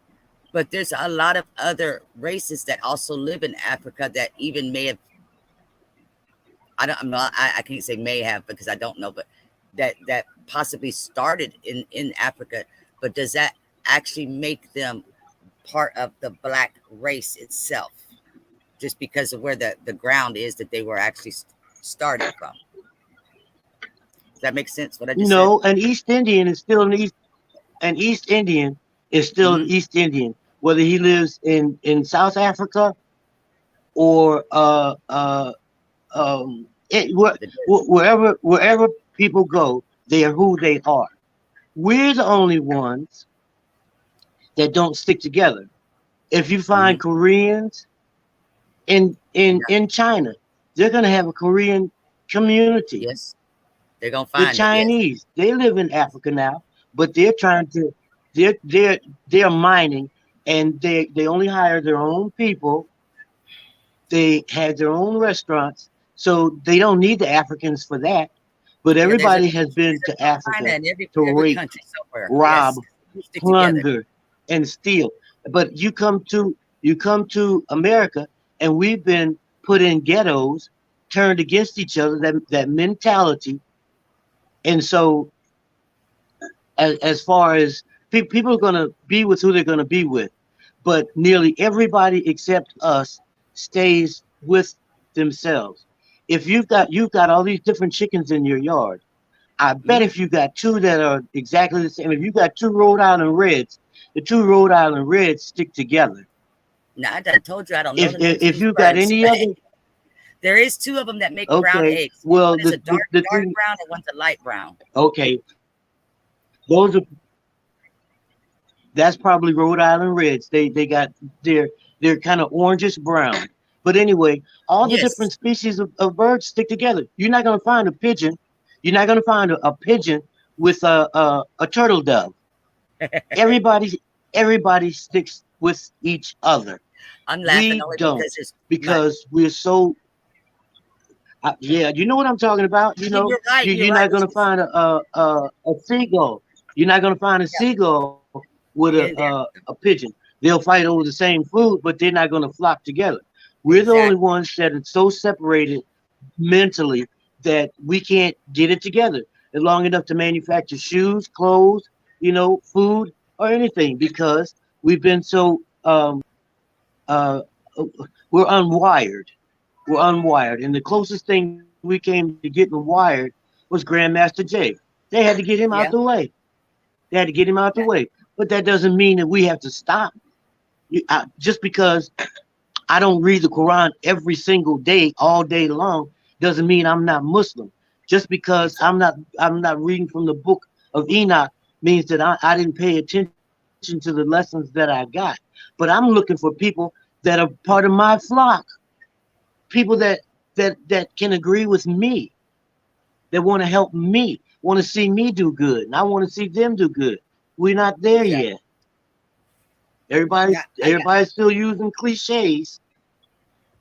but there's a lot of other races that also live in Africa that even may have. I can't say may have because I don't know, but that possibly started in Africa. But does that actually make them part of the black race itself, just because of where the ground is that they were actually started from? Does that make sense? What I just said? An East Indian is still an East Indian is still an East Indian, whether he lives in South Africa or wherever people go, they are who they are. We're the only ones that don't stick together. If you find Koreans in China, they're gonna have a Korean community. Yes, they're gonna The find it. Yes. Chinese, they live in Africa now, but they're trying to they're mining, and they only hire their own people. They have their own restaurants, so they don't need the Africans for that. But Yeah, everybody has been to China Africa in every to rape, country somewhere. rob, Yes, we stick together. plunder, and steal. But you come to America, and we've been put in ghettos, turned against each other. That mentality, and so as far as people are going to be with who they're going to be with, but nearly everybody except us stays with themselves. If you've got all these different chickens in your yard, I bet if you got two that are exactly the same, if you got two Rhode Island Reds, the two Rhode Island Reds stick together. Now, I told you I don't know the names of If these you got birds. any other, There is two of them that make brown okay, eggs. well, One is a dark thing, brown and one's a light brown. okay, those are that's probably Rhode Island Reds. They're kind of orangish brown. But anyway, all the different species of birds stick together. You're not going to find a pigeon. You're not going to find a pigeon with a turtle dove. Everybody sticks with each other. I'm laughing We only don't, because we're so. Yeah, you know what I'm talking about. You know, you're right. you're not going to find a seagull. You're not going to find a seagull with a pigeon. They'll fight over the same food, but they're not going to flock together. We're the only ones that are so separated mentally that we can't get it together long enough to manufacture shoes, clothes, food, or anything, because we've been so we're unwired. We're unwired, and the closest thing we came to getting wired was Grandmaster Jay. They had to get him out the way. They had to get him out the way. But that doesn't mean that we have to stop. Just because I don't read the Quran every single day, all day long, doesn't mean I'm not Muslim. Just because I'm not reading from the book of Enoch means that I didn't pay attention to the lessons that I got. But I'm looking for people that are part of my flock, people that can agree with me, that want to help me, want to see me do good, and I want to see them do good. We're not there yet. Everybody's still using cliches.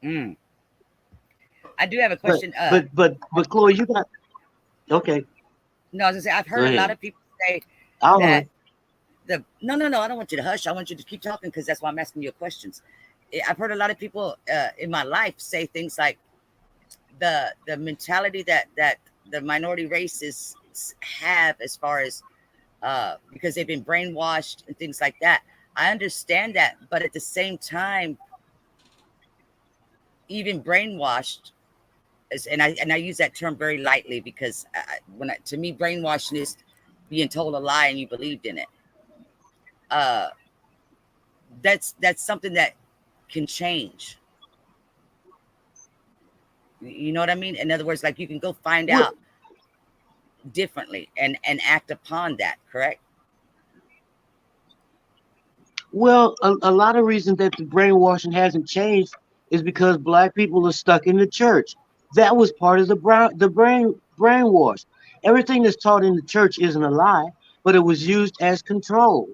I do have a question. But Chloe, you got. Okay, No, I was gonna say I've go heard a lot ahead. of people say I'll that hush. no, I don't want you to hush. I want you to keep talking because that's why I'm asking you questions. I've heard a lot of people in my life say things like the mentality that the minority races have as far as because they've been brainwashed and things like that. I understand that, but at the same time, even brainwashed, and I use that term very lightly because to me, brainwashing is being told a lie and you believed in it. Uh, that's something that can change. You know what I mean? In other words, like you can go find Well, out differently and act upon that. Correct? well, a lot of reasons that the brainwashing hasn't changed is because black people are stuck in the church. That was part of the brainwash. Everything that's taught in the church isn't a lie, but it was used as control.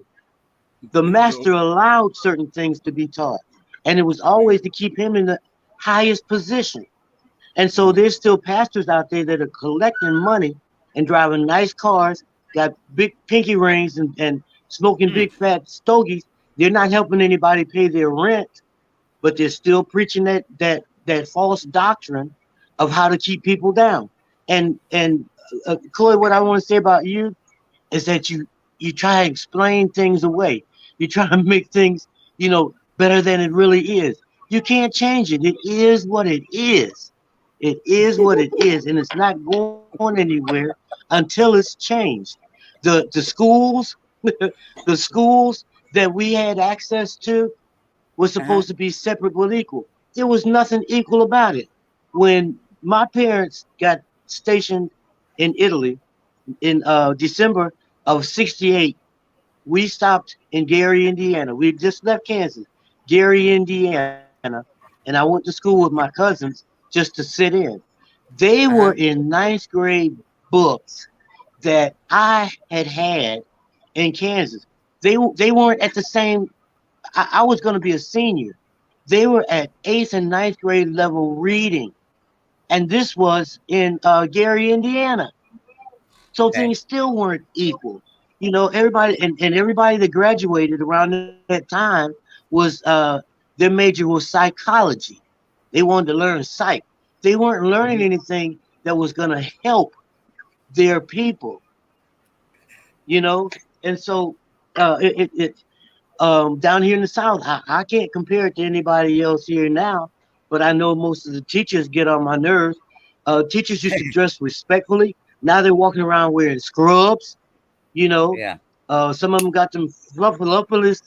The There you go. master allowed certain things to be taught, and it was Right. always to keep him in the highest position. And so Mm. there's still pastors out there that are collecting money and driving nice cars, got big pinky rings and smoking Mm, big fat stogies. They're not helping anybody pay their rent, but they're still preaching that false doctrine of how to keep people down. And Chloe, what I want to say about you is that you try to explain things away. You try to make things, better than it really is. You can't change it. It is what it is. It is what it is, and it's not going anywhere until it's changed. The schools, the schools that we had access to was uh-huh. supposed to be separate but equal. There was nothing equal about it. When my parents got stationed in Italy in December of '68, we stopped in Gary, Indiana. We just left Kansas, Gary, Indiana, and I went to school with my cousins just to sit in. They were Uh-huh. in ninth grade books that I had in Kansas. They weren't at the same. I was going to be a senior. They were at eighth and ninth grade level reading, and this was in Gary, Indiana. So Okay. things still weren't equal. Everybody and everybody that graduated around that time was their major was psychology. They wanted to learn psych. They weren't learning Mhm. anything that was going to help their people, you know. And so down here in the South, I can't compare it to anybody else here now, but I know most of the teachers get on my nerves. Teachers used to dress respectfully. Now they're walking around wearing scrubs. You know, Yeah. some of them got them flufferless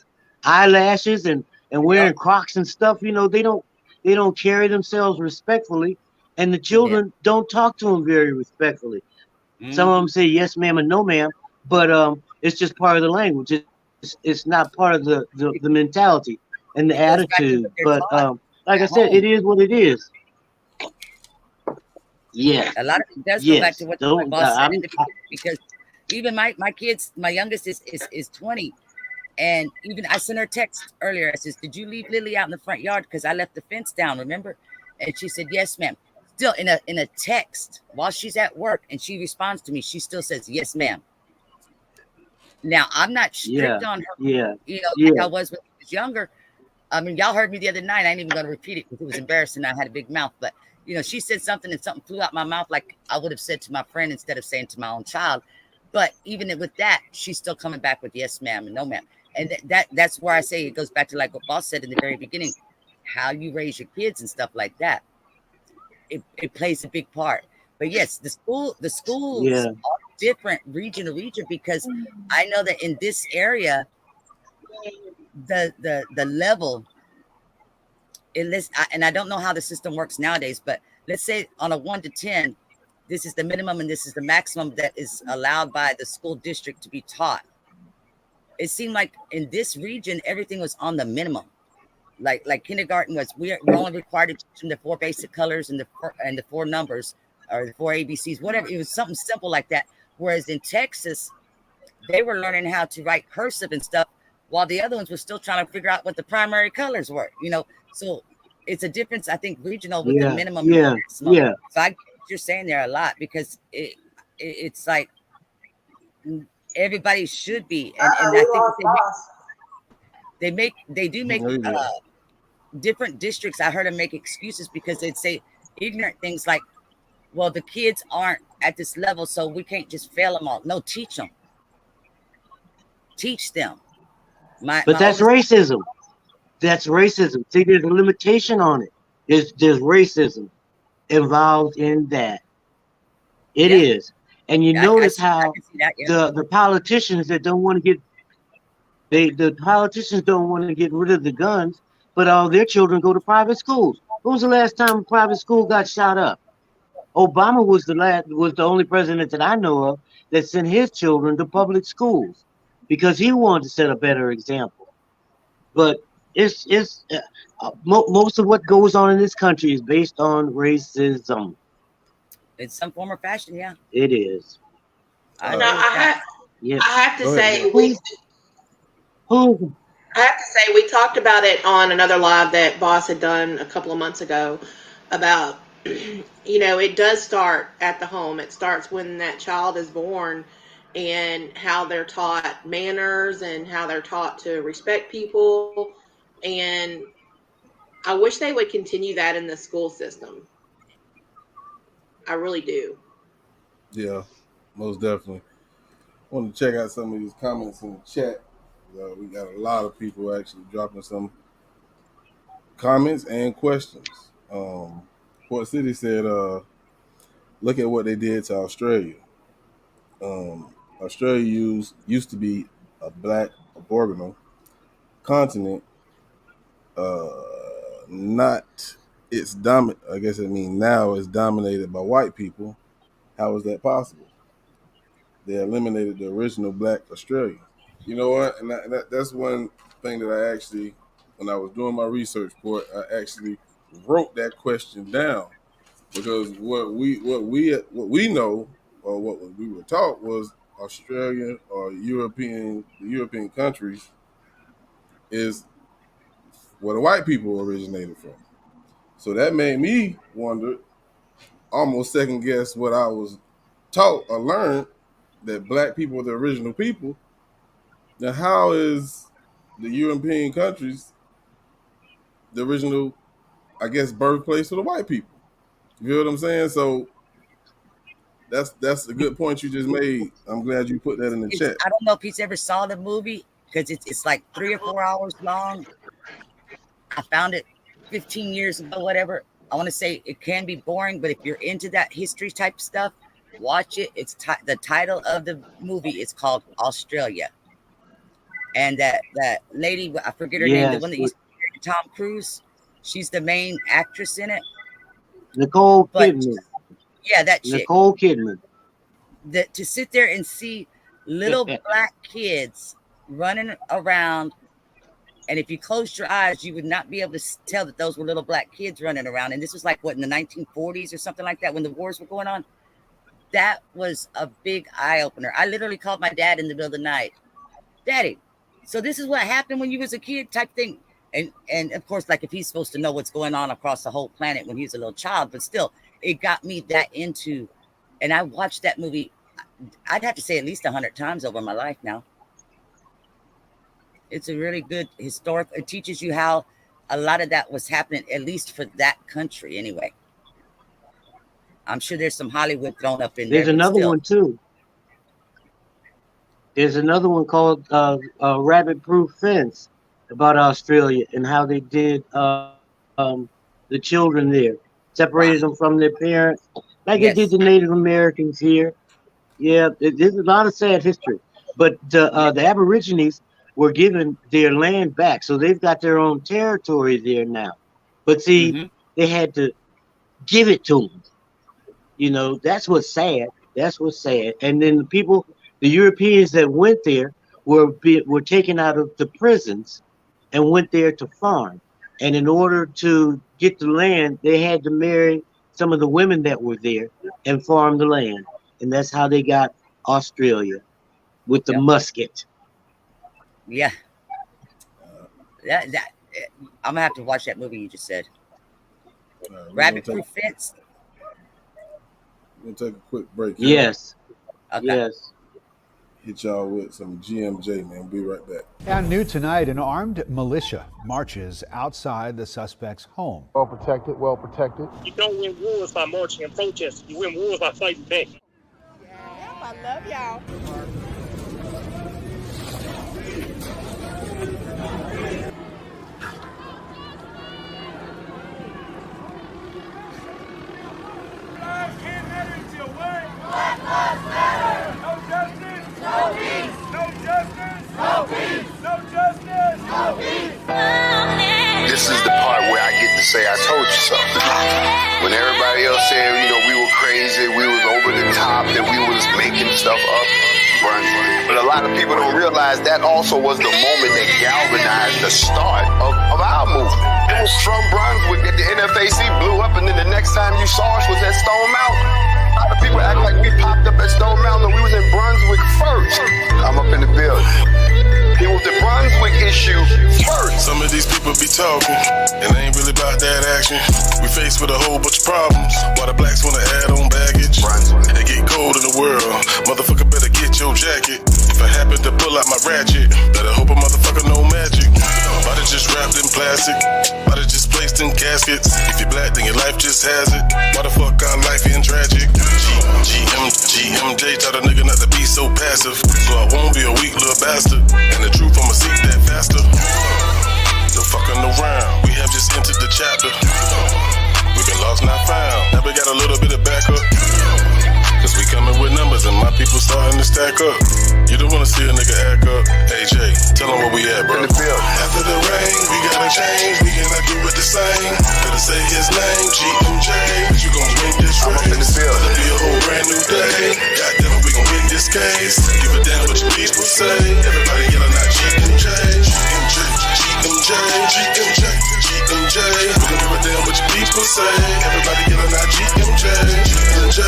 eyelashes and Yep. wearing Crocs and stuff. They don't carry themselves respectfully, and the Yeah. children don't talk to them very respectfully. Some of Hmm. them say yes, ma'am, and no, ma'am, but it's just part of the language. It's not part of the mentality and the It goes back attitude. to what they're But taught like I at said, it home. is what it is. Yes, A lot of it does go back to yes. what my Don't. boss said in the beginning because even my kids, my youngest is 20, and even I sent her a text earlier. I says, "Did you leave Lily out in the front yard? Because I left the fence down. Remember?" And she said, "Yes, ma'am." Still in a text while she's at work, and she responds to me. She still says, "Yes, ma'am." Now I'm not Yeah, strict on her, yeah, like yeah, I was when I was younger. I mean, y'all heard me the other night. I ain't even going to repeat it because it was embarrassing. I had a big mouth, but she said something and something flew out my mouth like I would have said to my friend instead of saying to my own child. But even with that, she's still coming back with yes, ma'am, and no, ma'am. And that's where I say it goes back to like what Boss said in the very beginning, how you raise your kids and stuff like that. It plays a big part. But yes, the schools yeah, are different region to region because I know that in this area, the level and I don't know how the system works nowadays, but let's say on a 1 to 10, this is the minimum and this is the maximum that is allowed by the school district to be taught. It seemed like in this region, everything was on the minimum. Like kindergarten was, we're only required to teach them the four basic colors and the four numbers or the four ABCs, whatever. It was something simple like that. Whereas in Texas, they were learning how to write cursive and stuff, while the other ones were still trying to figure out what the primary colors were. So it's a difference, I think, regional with the yeah, minimum and the yeah, maximum. yeah, So I get what you're saying there a lot because it's like everybody should be, and Uh-oh, I we think lost boss. they do make There you go. different districts. I heard them make excuses because they'd say ignorant things like, well, the kids aren't at this level, so we can't just fail them all. No, teach them. Teach them. My But that's oldest, racism. That's racism. See, there's a limitation on it. There's racism involved in that. It yeah, is. And you I notice see, I how can see that. Yeah, the politicians that don't want to get the politicians don't want to get rid of the guns, but all their children go to private schools. When was the last time a private school got shot up? Obama was the only president that I know of that sent his children to public schools because he wanted to set a better example. But most of what goes on in this country is based on racism. in some form or fashion. Yeah, It is. I No, agree with that. Yeah. I have to Go ahead. say Who? I have to say we talked about it on another live that Boss had done a couple of months ago about it does start at the home. It starts when that child is born and how they're taught manners and how they're taught to respect people. And I wish they would continue that in the school system. I really do. Yeah, most definitely. Want to check out some of these comments in the chat. We got a lot of people actually dropping some comments and questions. Port City said, look at what they did to Australia. Australia used to be a black aboriginal continent, not it's dominant. I guess it means now it's dominated by white people. How is that possible? They eliminated the original black Australians. You know what? And that's one thing that I actually, when I was doing my research for it, I actually wrote that question down because what we know or what we were taught was Australia or the European countries is where the white people originated from. So that made me wonder, almost second guess what I was taught or learned, that black people are the original people. Now, how is the European countries the original, I guess, birthplace for the white people? You know what I'm saying? So that's a good point you just made. I'm glad you put that in the chat. I don't know if he's ever saw the movie because it's like 3 or 4 hours long. I found it 15 years ago, whatever. I want to say it can be boring, but if you're into that history type stuff, watch it. It's the title of the movie is called Australia, and that lady, I forget her name, the Yes. one that used to marry Tom Cruise. She's the main actress in it. Nicole But Kidman. yeah, that chick. Nicole Kidman. To sit there and see little black kids running around, and if you closed your eyes, you would not be able to tell that those were little black kids running around. And this was like what, in the 1940s or something like that, when the wars were going on. That was a big eye opener. I literally called my dad in the middle of the night, Daddy, so this is what happened when you was a kid, type thing. And of course, like, if he's supposed to know what's going on across the whole planet when he was a little child, but still, it got me that into. And I watched that movie, I'd have to say at least 100 times over my life now. It's a really good historic. It teaches you how a lot of that was happening, at least for that country anyway. I'm sure there's some Hollywood thrown up in There's there, but another still. one too. There's another one called Rabbit Proof Fence about Australia and how they did the children there, separated them from their parents, like they did Yes. the Native Americans here. Yeah, there's a lot of sad history. But the Aborigines were given their land back, so they've got their own territory there now. But see, they had to give it to them. You know, that's what's sad. That's what's sad. And then the Europeans that went there were taken out of the prisons and went there to farm. And in order to get the land, they had to marry some of the women that were there and farm the land. And that's how they got Australia with the musket. Yeah. That I'm gonna have to watch that movie you just said. Rabbit Proof Fence. We're gonna take a quick break here. Yes. Okay. Yes. Hit y'all with some GMJ, man. We'll be right back. And new tonight, an armed militia marches outside the suspect's home. Well protected, well protected. You don't win wars by marching and protesting. You win wars by fighting back. Yeah, I love y'all. This is the part where I get to say I told you so. When everybody else said, you know, we were crazy, we was over the top, that we was making stuff up, but a lot of people don't realize that also was the moment that galvanized the start of our movement. It was from Brunswick that the NFAC blew up, and then the next time you saw us was at Stone Mountain. A lot of people act like we popped up at Stone Mountain, and we was in Brunswick first. I'm up in the building. It was the Brunswick issue first. Some of these people be talking, and they ain't really about that action. We faced with a whole bunch of problems, while the blacks wanna add on baggage. It get cold in the world, motherfucker better get your jacket. If I happen to pull out my ratchet, better hope a motherfucker know magic. Body just wrapped in plastic, body just placed in caskets. If you black, then your life just has it. Why the fuck our life ain't tragic? GMJ taught a nigga not to be so passive, so I won't be a weak little bastard. And the truth, I'ma seek that faster. No fucking around, we have just entered the chapter. We've been lost, not found. Now we got a little bit of backup, cause we coming with numbers and my people starting to stack up. You don't wanna see a nigga act up. Hey Jay, tell them where we at, bro. After the rain, we gotta change. We cannot do it the same. Better say his name, GMJ. But you gon' win this race. It'll be a whole brand new day. Goddamn it, we gon' win this case. Give a damn what your people say. Everybody yelling out GMJ, GMJ, GMJ, GMJ, GMJ. We gon' give a damn what your people say. Everybody yelling out GMJ, GMJ.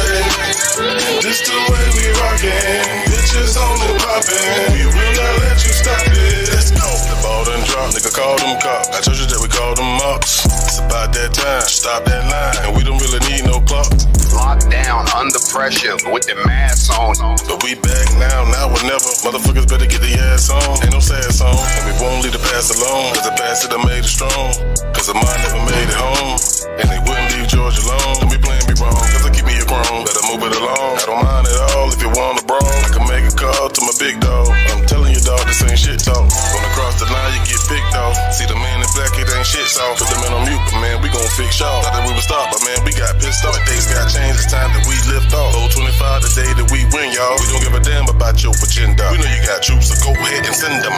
This the way we rockin'. Bitches on the poppin'. We will not let you stop it. Let's go. The ball done drop, nigga call them cops. I told you that we called them ups. It's about that time, stop that line. And we don't really need no clock. Locked down, under pressure, with the mask on. But we back now or never. Motherfuckers better get their ass on. Ain't no sad song, and we won't leave the past alone. Cause the past that made it strong. Cause the mind never made it home. And they wouldn't leave Georgia alone. Don't be playing me wrong, cause I keep me a grown. Better move it along. I don't mind at all if you want a brawl. I can make a call to my big dog. I'm telling you, dog, this ain't shit talk. Wanna cross the line, you get picked off. See the man in black, it ain't shit soft. Put the man on mute, but man, we gon' fix y'all. Thought that we would stop, but man, we got pissed off. Days got changed, it's time that we lift off. Old 25 the day that we win, y'all. We don't give a damn about your agenda. We know you got troops, so go ahead and send them.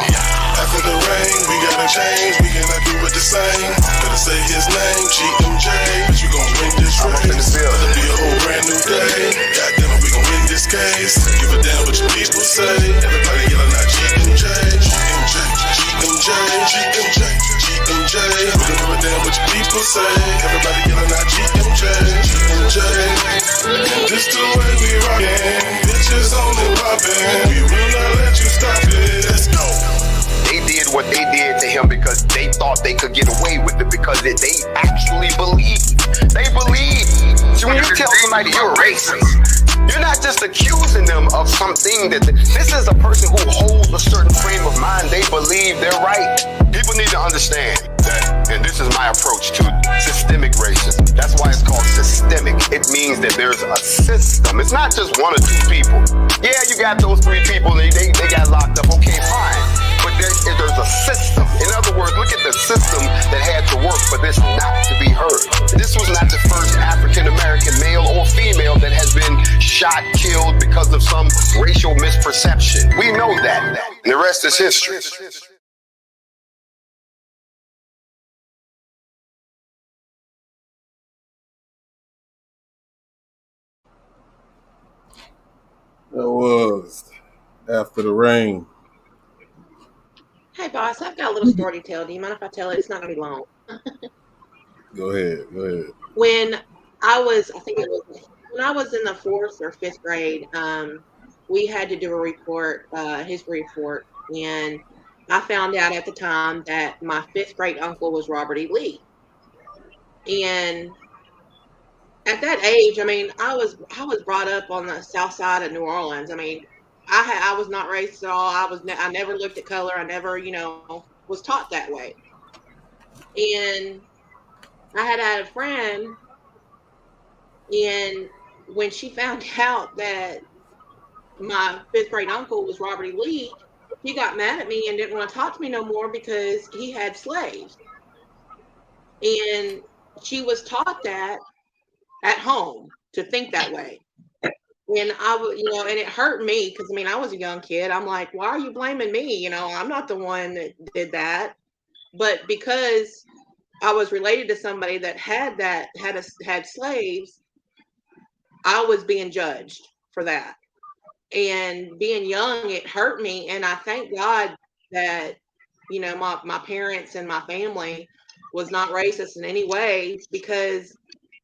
After the rain, we gotta change. We cannot do it the same. Better say his name, GMJ. But you gon' win this race. It'll be a whole brand new day. Goddamn it, we gon' win this case. Give a damn what your people say. Everybody yelling out GMJ, GMJ, GMJ, GMJ, GMJ. We don't give a damn what your people say. Everybody yelling out GMJ, GMJ. This the way we rockin'. Bitches on the poppin'. We will not let you stop it. Let's go. They did what they did to him because they thought they could get away with it because they actually believed. They believe. See, when you tell somebody you're racist, you're not just accusing them of something that this is a person who holds a certain frame of mind. They believe they're right. People need to understand that, and this is my approach to systemic racism. That's why it's called systemic. It means that there's a system. It's not just one or two people. Yeah, you got those three people, and they got locked up. Okay, fine. But there's a system. In other words, look at the system that had to work for this not to be heard. This was not the first African-American male or female that has been shot, killed because of some racial misperception. We know that. And the rest is history. That was After the Rain. Hey, boss, I've got a little story to tell. Do you mind if I tell it? It's not going to be long. Go ahead. When I was in the 4th or 5th grade, we had to do a report, history report, and I found out at the time that my 5th great uncle was Robert E. Lee. And at that age, I mean, I was brought up on the south side of New Orleans. I mean, I was not racist at all. I never looked at color. I never, was taught that way. And I had a friend, and when she found out that my fifth grade uncle was Robert E. Lee, he got mad at me and didn't want to talk to me no more because he had slaves. And she was taught that at home to think that way. And I would, and it hurt me because I mean, I was a young kid. I'm like, why are you blaming me? I'm not the one that did that. But because I was related to somebody that had slaves, I was being judged for that. And being young, it hurt me. And I thank God that, my parents and my family was not racist in any way, because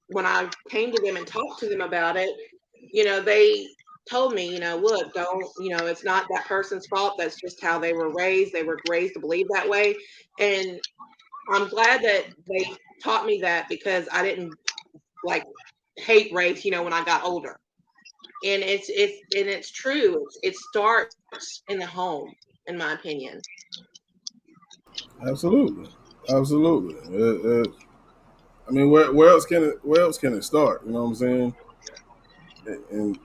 when I came to them and talked to them about it, they told me, look, don't, it's not that person's fault. That's just how they were raised. They were raised to believe that way. And I'm glad that they taught me that, because I didn't like hate race, when I got older. And it's true. It starts in the home, in my opinion. Absolutely, absolutely. I mean, where else can it start? You know what I'm saying? And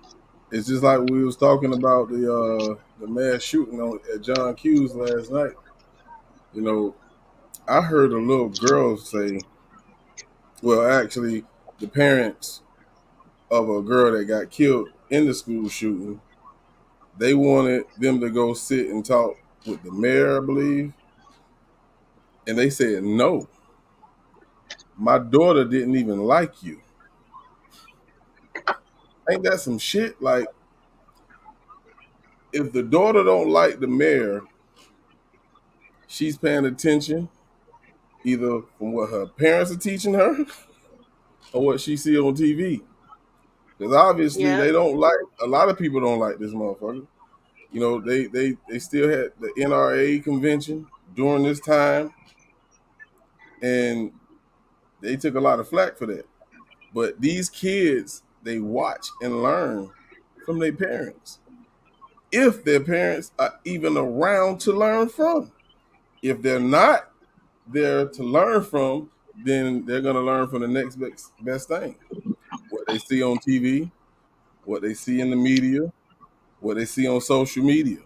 it's just like we was talking about the mass shooting at John Q's last night. You know, I heard a little girl say, well, actually, the parents of a girl that got killed in the school shooting, they wanted them to go sit and talk with the mayor, I believe, and they said no. My daughter didn't even like you. Ain't that some shit? Like, if the daughter don't like the mayor, she's paying attention either from what her parents are teaching her or what she see on TV. Because obviously Yeah. they don't like, a lot of people don't like this motherfucker. You know, they still had the NRA convention during this time, and they took a lot of flack for that. But these kids, they watch and learn from their parents. If their parents are even around to learn from. If they're not there to learn from, then they're going to learn from the next best thing. What they see on TV, what they see in the media, what they see on social media.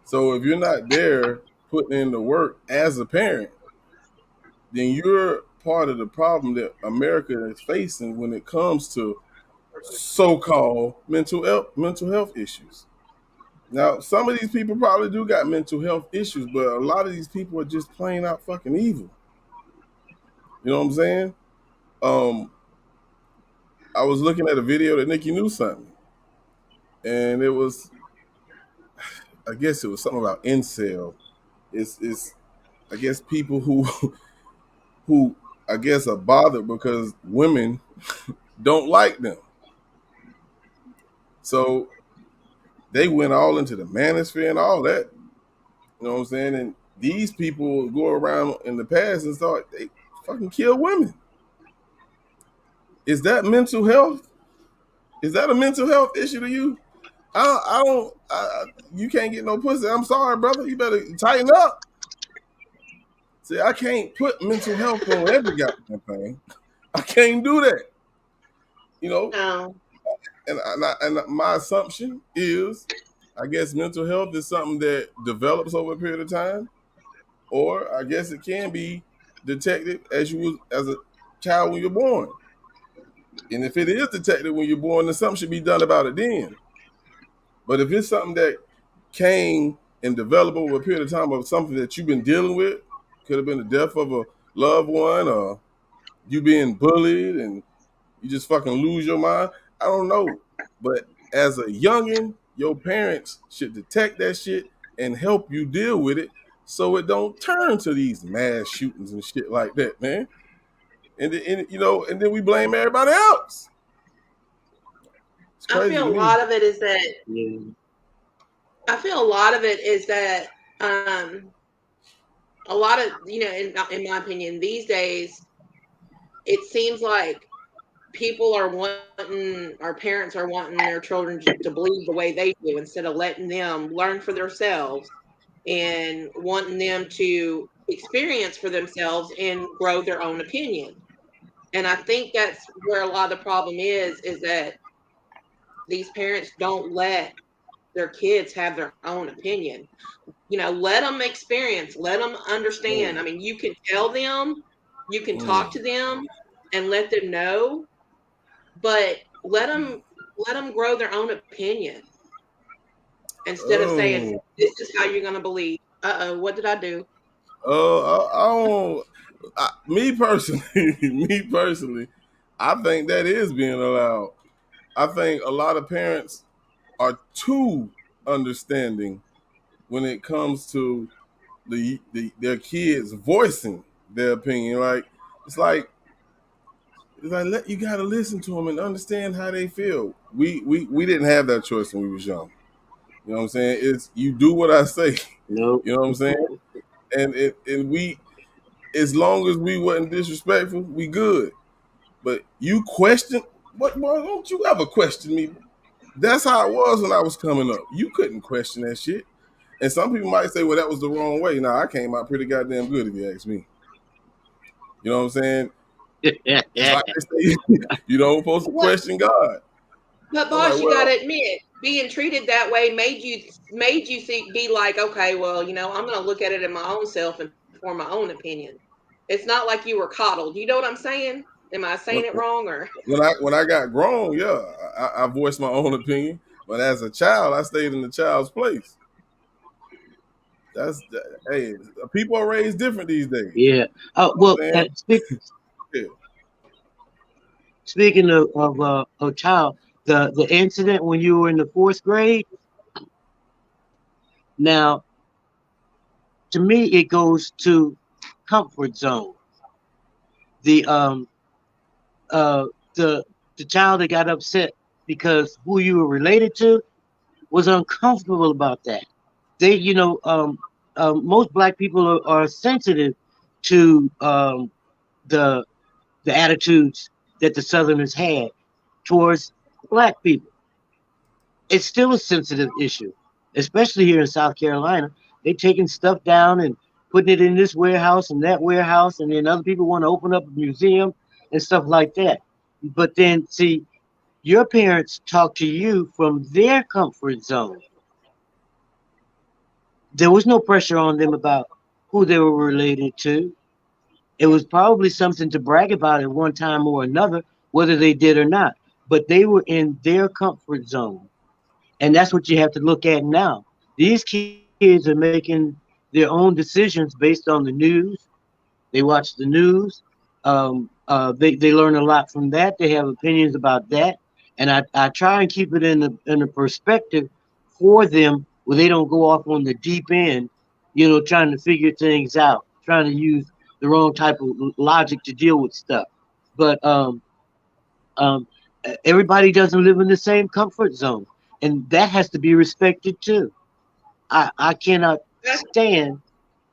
So if you're not there putting in the work as a parent, then you're part of the problem that America is facing when it comes to so-called mental health issues. Now, some of these people probably do got mental health issues, but a lot of these people are just plain out fucking evil. You know what I'm saying? Um, I was looking at a video that Nikki knew something, and it was, I guess it was something about incel. It's I guess people who who I guess are bothered because women don't like them. So they went all into the manosphere and all that. You know what I'm saying? And these people go around in the past and thought they fucking kill women. Is that mental health? Is that a mental health issue to you? I don't. You can't get no pussy. I'm sorry, brother. You better tighten up. See, I can't put mental health on every goddamn thing. I can't do that. You know, No. and my assumption is, I guess mental health is something that develops over a period of time, or I guess it can be detected as a child when you're born. And if it is detected when you're born, then something should be done about it then. But if it's something that came and developed over a period of time of something that you've been dealing with, could have been the death of a loved one or you being bullied and you just fucking lose your mind. I don't know. But as a youngin', your parents should detect that shit and help you deal with it so it don't turn to these mass shootings and shit like that, man. And then we blame everybody else. It's I crazy feel to a me. lot of it is that I feel a lot of it is that a lot of in my opinion these days it seems like people are wanting, our parents are wanting their children to believe the way they do instead of letting them learn for themselves and wanting them to experience for themselves and grow their own opinion. And I think that's where a lot of the problem is that these parents don't let their kids have their own opinion. Let them experience, let them understand. I Mm, mean, you can tell them, you can talk mm. to them and let them know, but let them grow their own opinion instead of saying Oh, this is how you're going to believe. Uh-oh, what did I do? I don't. Me personally, me personally, I think that is being allowed. I think a lot of parents are too understanding when it comes to their kids voicing their opinion. Like it's like you got to listen to them and understand how they feel. We didn't have that choice when we was young. You know what I'm saying? It's you do what I say. Nope. You know what I'm saying? And we, as long as we wasn't disrespectful, we good. But you question what? Boy, don't you ever question me? That's how it was when I was coming up. You couldn't question that shit. And some people might say, "Well, that was the wrong way." Now I came out pretty goddamn good, if you ask me. You know what I'm saying? It's like they say, you don't supposed to What? question God. But I'm like, boss, you got well, to admit, being treated that way made you see, be like, okay, well, I'm going to look at it in my own self and form my own opinion. It's not like you were coddled. You know what I'm saying? Am I when, saying it wrong or? when I got grown, yeah, I voiced my own opinion. But as a child, I stayed in the child's place. Hey, people are raised different these days. Yeah. You know Well, what I'm saying? speaking of a child, the incident when you were in the fourth grade. Now, to me, it goes to comfort zone. The uh the the child that got upset because who you were related to was uncomfortable about that. They, most black people are sensitive to the the attitudes that the Southerners had towards black people. It's still a sensitive issue, especially here in South Carolina. They taking stuff down and putting it in this warehouse and that warehouse, and then other people want to open up a museum and stuff like that. But then, see, your parents talk to you from their comfort zone. There was no pressure on them about who they were related to. It was probably something to brag about at one time or another, whether they did or not. But they were in their comfort zone. And that's what you have to look at now. These kids are making their own decisions based on the news. They watch the news. They learn a lot from that. They have opinions about that. And I try and keep it in a perspective for them where they don't go off on the deep end, trying to figure things out, trying to use the wrong type of logic to deal with stuff. But um, everybody doesn't live in the same comfort zone, and that has to be respected too. I cannot stand.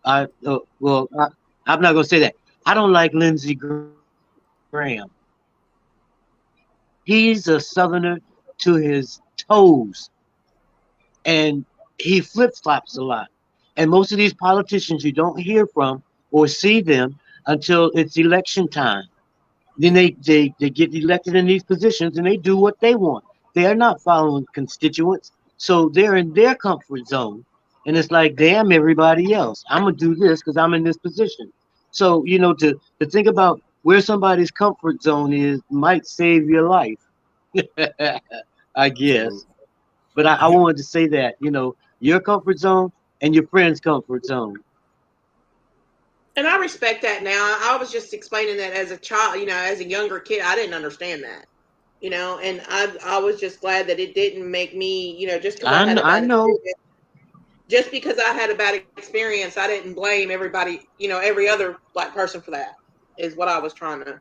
I'm not going to say that. I don't like Lindsey Graham. He's a Southerner to his toes, and he flip flops a lot. And most of these politicians, you don't hear from or see them until it's election time. Then they get elected in these positions and they do what they want. They are not following constituents. So they're in their comfort zone. And it's like, damn everybody else. I'm gonna do this because I'm in this position. So, to think about where somebody's comfort zone is might save your life, I guess. Absolutely. But I wanted to say that, your comfort zone and your friend's comfort zone. And I respect that now. I was just explaining that as a child, as a younger kid, I didn't understand that. And I was just glad that it didn't make me, just because I had a I bad know. experience, just because I had a bad experience, I didn't blame everybody, every other black person for that, is what I was trying to.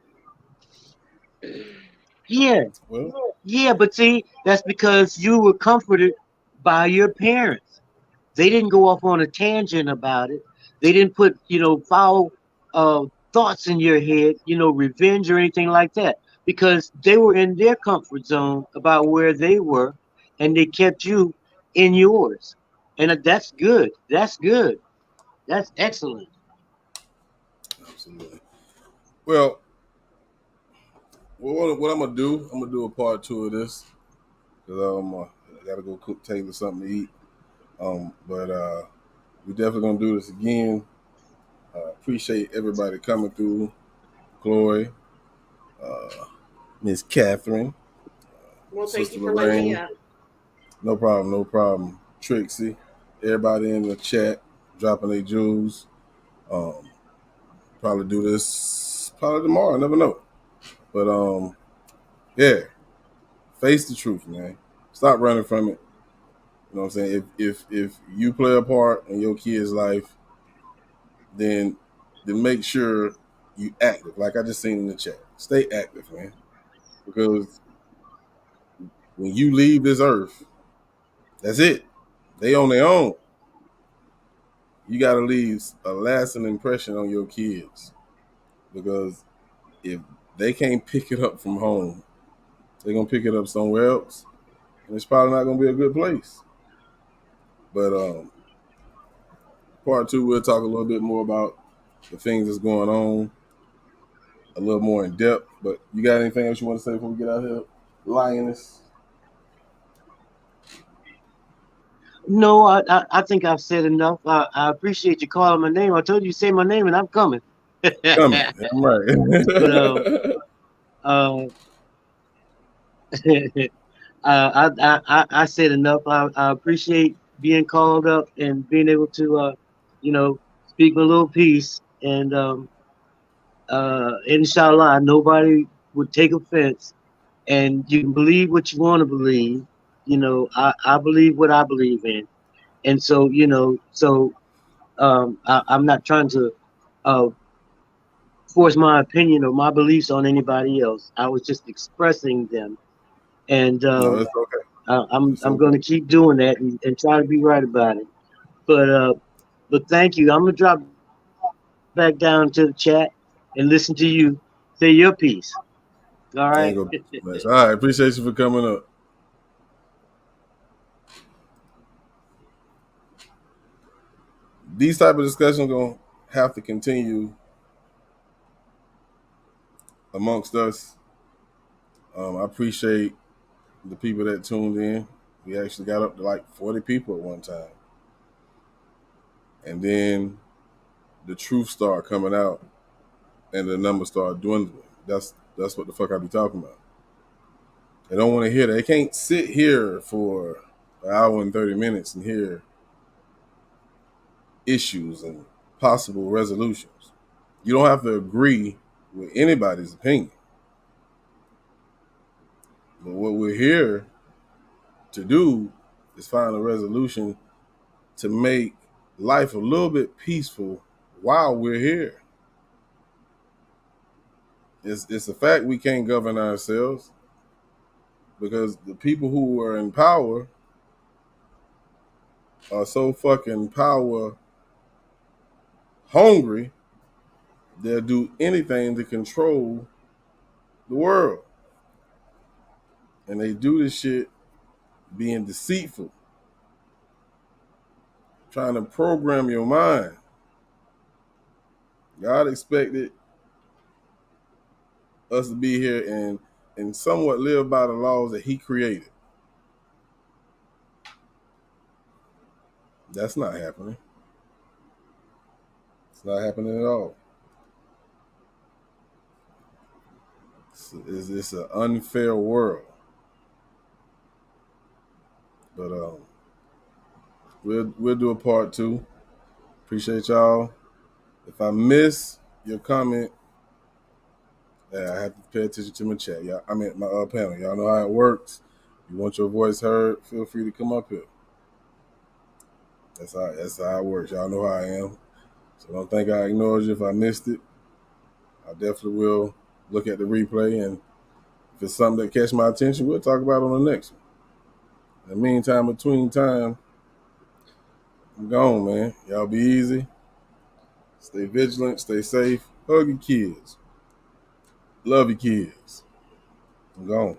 Yeah. Well, Yeah, but see, that's because you were comforted by your parents. They didn't go off on a tangent about it. They didn't put, foul thoughts in your head, revenge or anything like that. because they were in their comfort zone about where they were, and they kept you in yours. And that's good. That's good. That's excellent. Absolutely. Well, what I'm gonna do a part 2 of this because I gotta go cook Taylor something to eat. But we definitely gonna do this again. Appreciate everybody coming through. Chloe, Miss Catherine, Well, thank Sister you for letting me Lorraine. up. No problem, no problem. Trixie, everybody in the chat dropping their jewels. Um, probably do this probably tomorrow. I never know. But yeah, face the truth, man. Stop running from it. You know what I'm saying? If you play a part in your kid's life, then make sure you active. Like I just seen in the chat. Stay active, man. Because when you leave this earth, that's it. They on their own. You gotta leave a lasting impression on your kids. Because if they can't pick it up from home, they're gonna pick it up somewhere else. And it's probably not gonna be a good place. But part 2, we'll talk a little bit more about the things that's going on, a little more in depth. But you got anything else you want to say before we get out here, Lioness? No, I think I've said enough. I appreciate you calling my name. I told you to say my name, and I'm coming. Coming, I'm right. But uh, I said enough. I appreciate being called up and being able to speak my little piece. And inshallah, nobody would take offense. And you can believe what you want to believe. I believe what I believe in. And so, I'm not trying to uh, force my opinion or my beliefs on anybody else. I was just expressing them. And No, it's okay. I'm It's okay. going to keep doing that and try to be right about it. But thank you. I'm gonna drop back down to the chat and listen to you say your piece. All I right. ain't gonna do too much. All right, appreciate you for coming up. These type of discussions gonna have to continue amongst us. I appreciate the people that tuned in. We actually got up to like 40 people at one time. And then the truth started coming out and the numbers started dwindling. That's what the fuck I be talking about. They don't want to hear that. They can't sit here for an hour and 30 minutes and hear issues and possible resolutions. You don't have to agree with anybody's opinion. But what we're here to do is find a resolution to make life a little bit peaceful while we're here. It's a fact we can't govern ourselves because the people who are in power are so fucking power hungry, they'll do anything to control the world. And they do this shit being deceitful, trying to program your mind. God expected us to be here and somewhat live by the laws that he created. That's not happening. It's not happening at all. It's an unfair world. But we'll do a part 2. Appreciate y'all. If I miss your comment, I have to pay attention to my chat. Y'all, I mean my panel. Y'all know how it works. You want your voice heard, feel free to come up here. That's how it works. Y'all know how I am. So don't think I ignored you if I missed it. I definitely will look at the replay, and if it's something that catch my attention, we'll talk about it on the next one. In the meantime, between time, I'm gone, man. Y'all be easy. Stay vigilant. Stay safe. Hug your kids. Love your kids. I'm gone.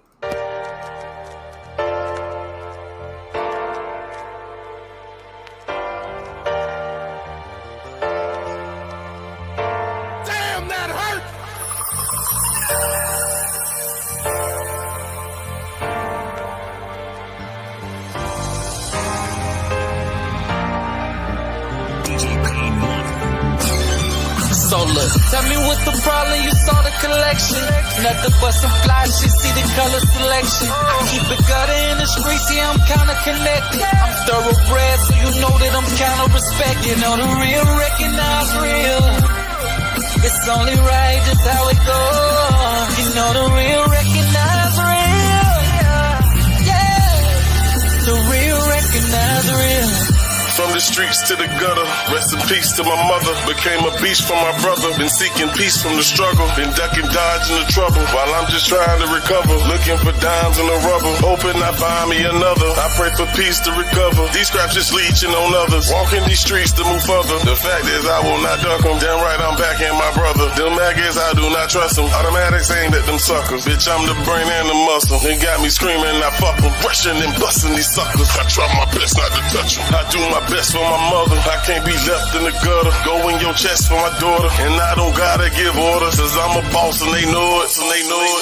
Damn, that hurt! So look, tell me what's the problem, you saw the collection. Nothing but some fly shit, see the color selection. I keep it gutter in the streets, yeah, I'm kinda connected. I'm thoroughbred, so you know that I'm kinda respected. You know the real recognize real. It's only right, just how it goes. You know the real recognize real. Yeah, the real recognize real. From the streets to the gutter, rest in peace to my mother. Became a beast for my brother. Been seeking peace from the struggle. Been ducking, dodging the trouble. While I'm just trying to recover. Looking for dimes in the rubber. Hoping I find me another. I pray for peace to recover. These scraps just leeching on others. Walking these streets to move further. The fact is I will not duck them. Damn right I'm backing my brother. Them maggots I do not trust them. Automatics aimed at them suckers. Bitch, I'm the brain and the muscle. They got me screaming I fuck them. Rushing and busting these suckers. I try my best not to touch them. I do my best for my mother. I can't be left in the gutter. Go in your chest for my daughter. And I don't gotta give orders. Cause I'm a boss and they know it. And they know it.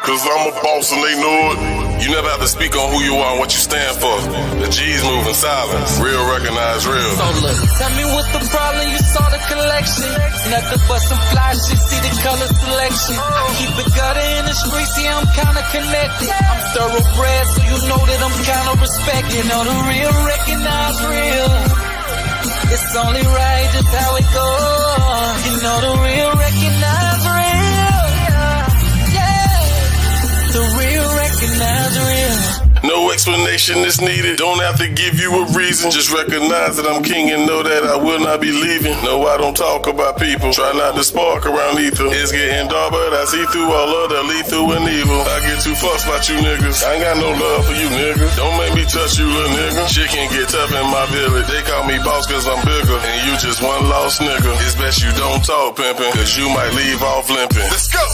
Cause I'm a boss and they know it. You never have to speak on who you are and what you stand for. The G's move in silence. Real recognize real. So look, tell me what's the problem, you saw the collection. Nothing but some fly shit, see the color selection. I keep it gutter in the streets, yeah, I'm kinda connected. I'm thoroughbred, so you know that I'm kinda respected. You know the real recognize real. It's only right, just how it goes. You know the real recognize real. Yeah, the real recognize real. No explanation is needed. Don't have to give you a reason. Just recognize that I'm king and know that I will not be leaving. No, I don't talk about people. Try not to spark around ether. It's getting dark, but I see through all of the lethal and evil. I get too fussed about you niggas. I ain't got no love for you niggas. Don't make me touch you, little nigga. Shit can get tough in my village. They call me boss cause I'm bigger. And you just one lost nigga. It's best you don't talk pimping. Cause you might leave off limping. Let's go!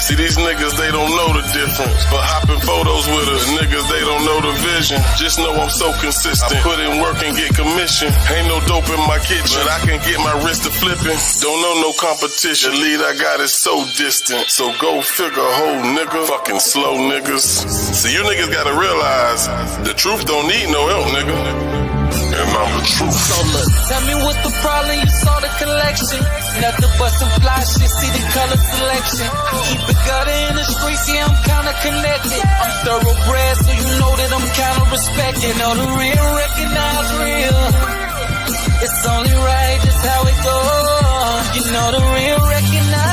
See these niggas, they don't know the difference. But hopping photos with us. Niggas, they don't know the vision. Just know I'm so consistent. I put in work and get commission. Ain't no dope in my kitchen, but I can get my wrist to flipping. Don't know no competition. The lead I got is so distant. So go figure, whole nigga. Fucking slow niggas. See, you niggas gotta realize the truth don't need no help, nigga. And I'm the truth. So look, tell me what's the problem, you saw the collection. Nothing but some fly shit, see the color selection. I keep it gutter in the streets, yeah, I'm kinda connected. I'm thoroughbred, so you know that I'm kinda respected. You know the real recognize real. It's only right, just how it goes. You know the real recognize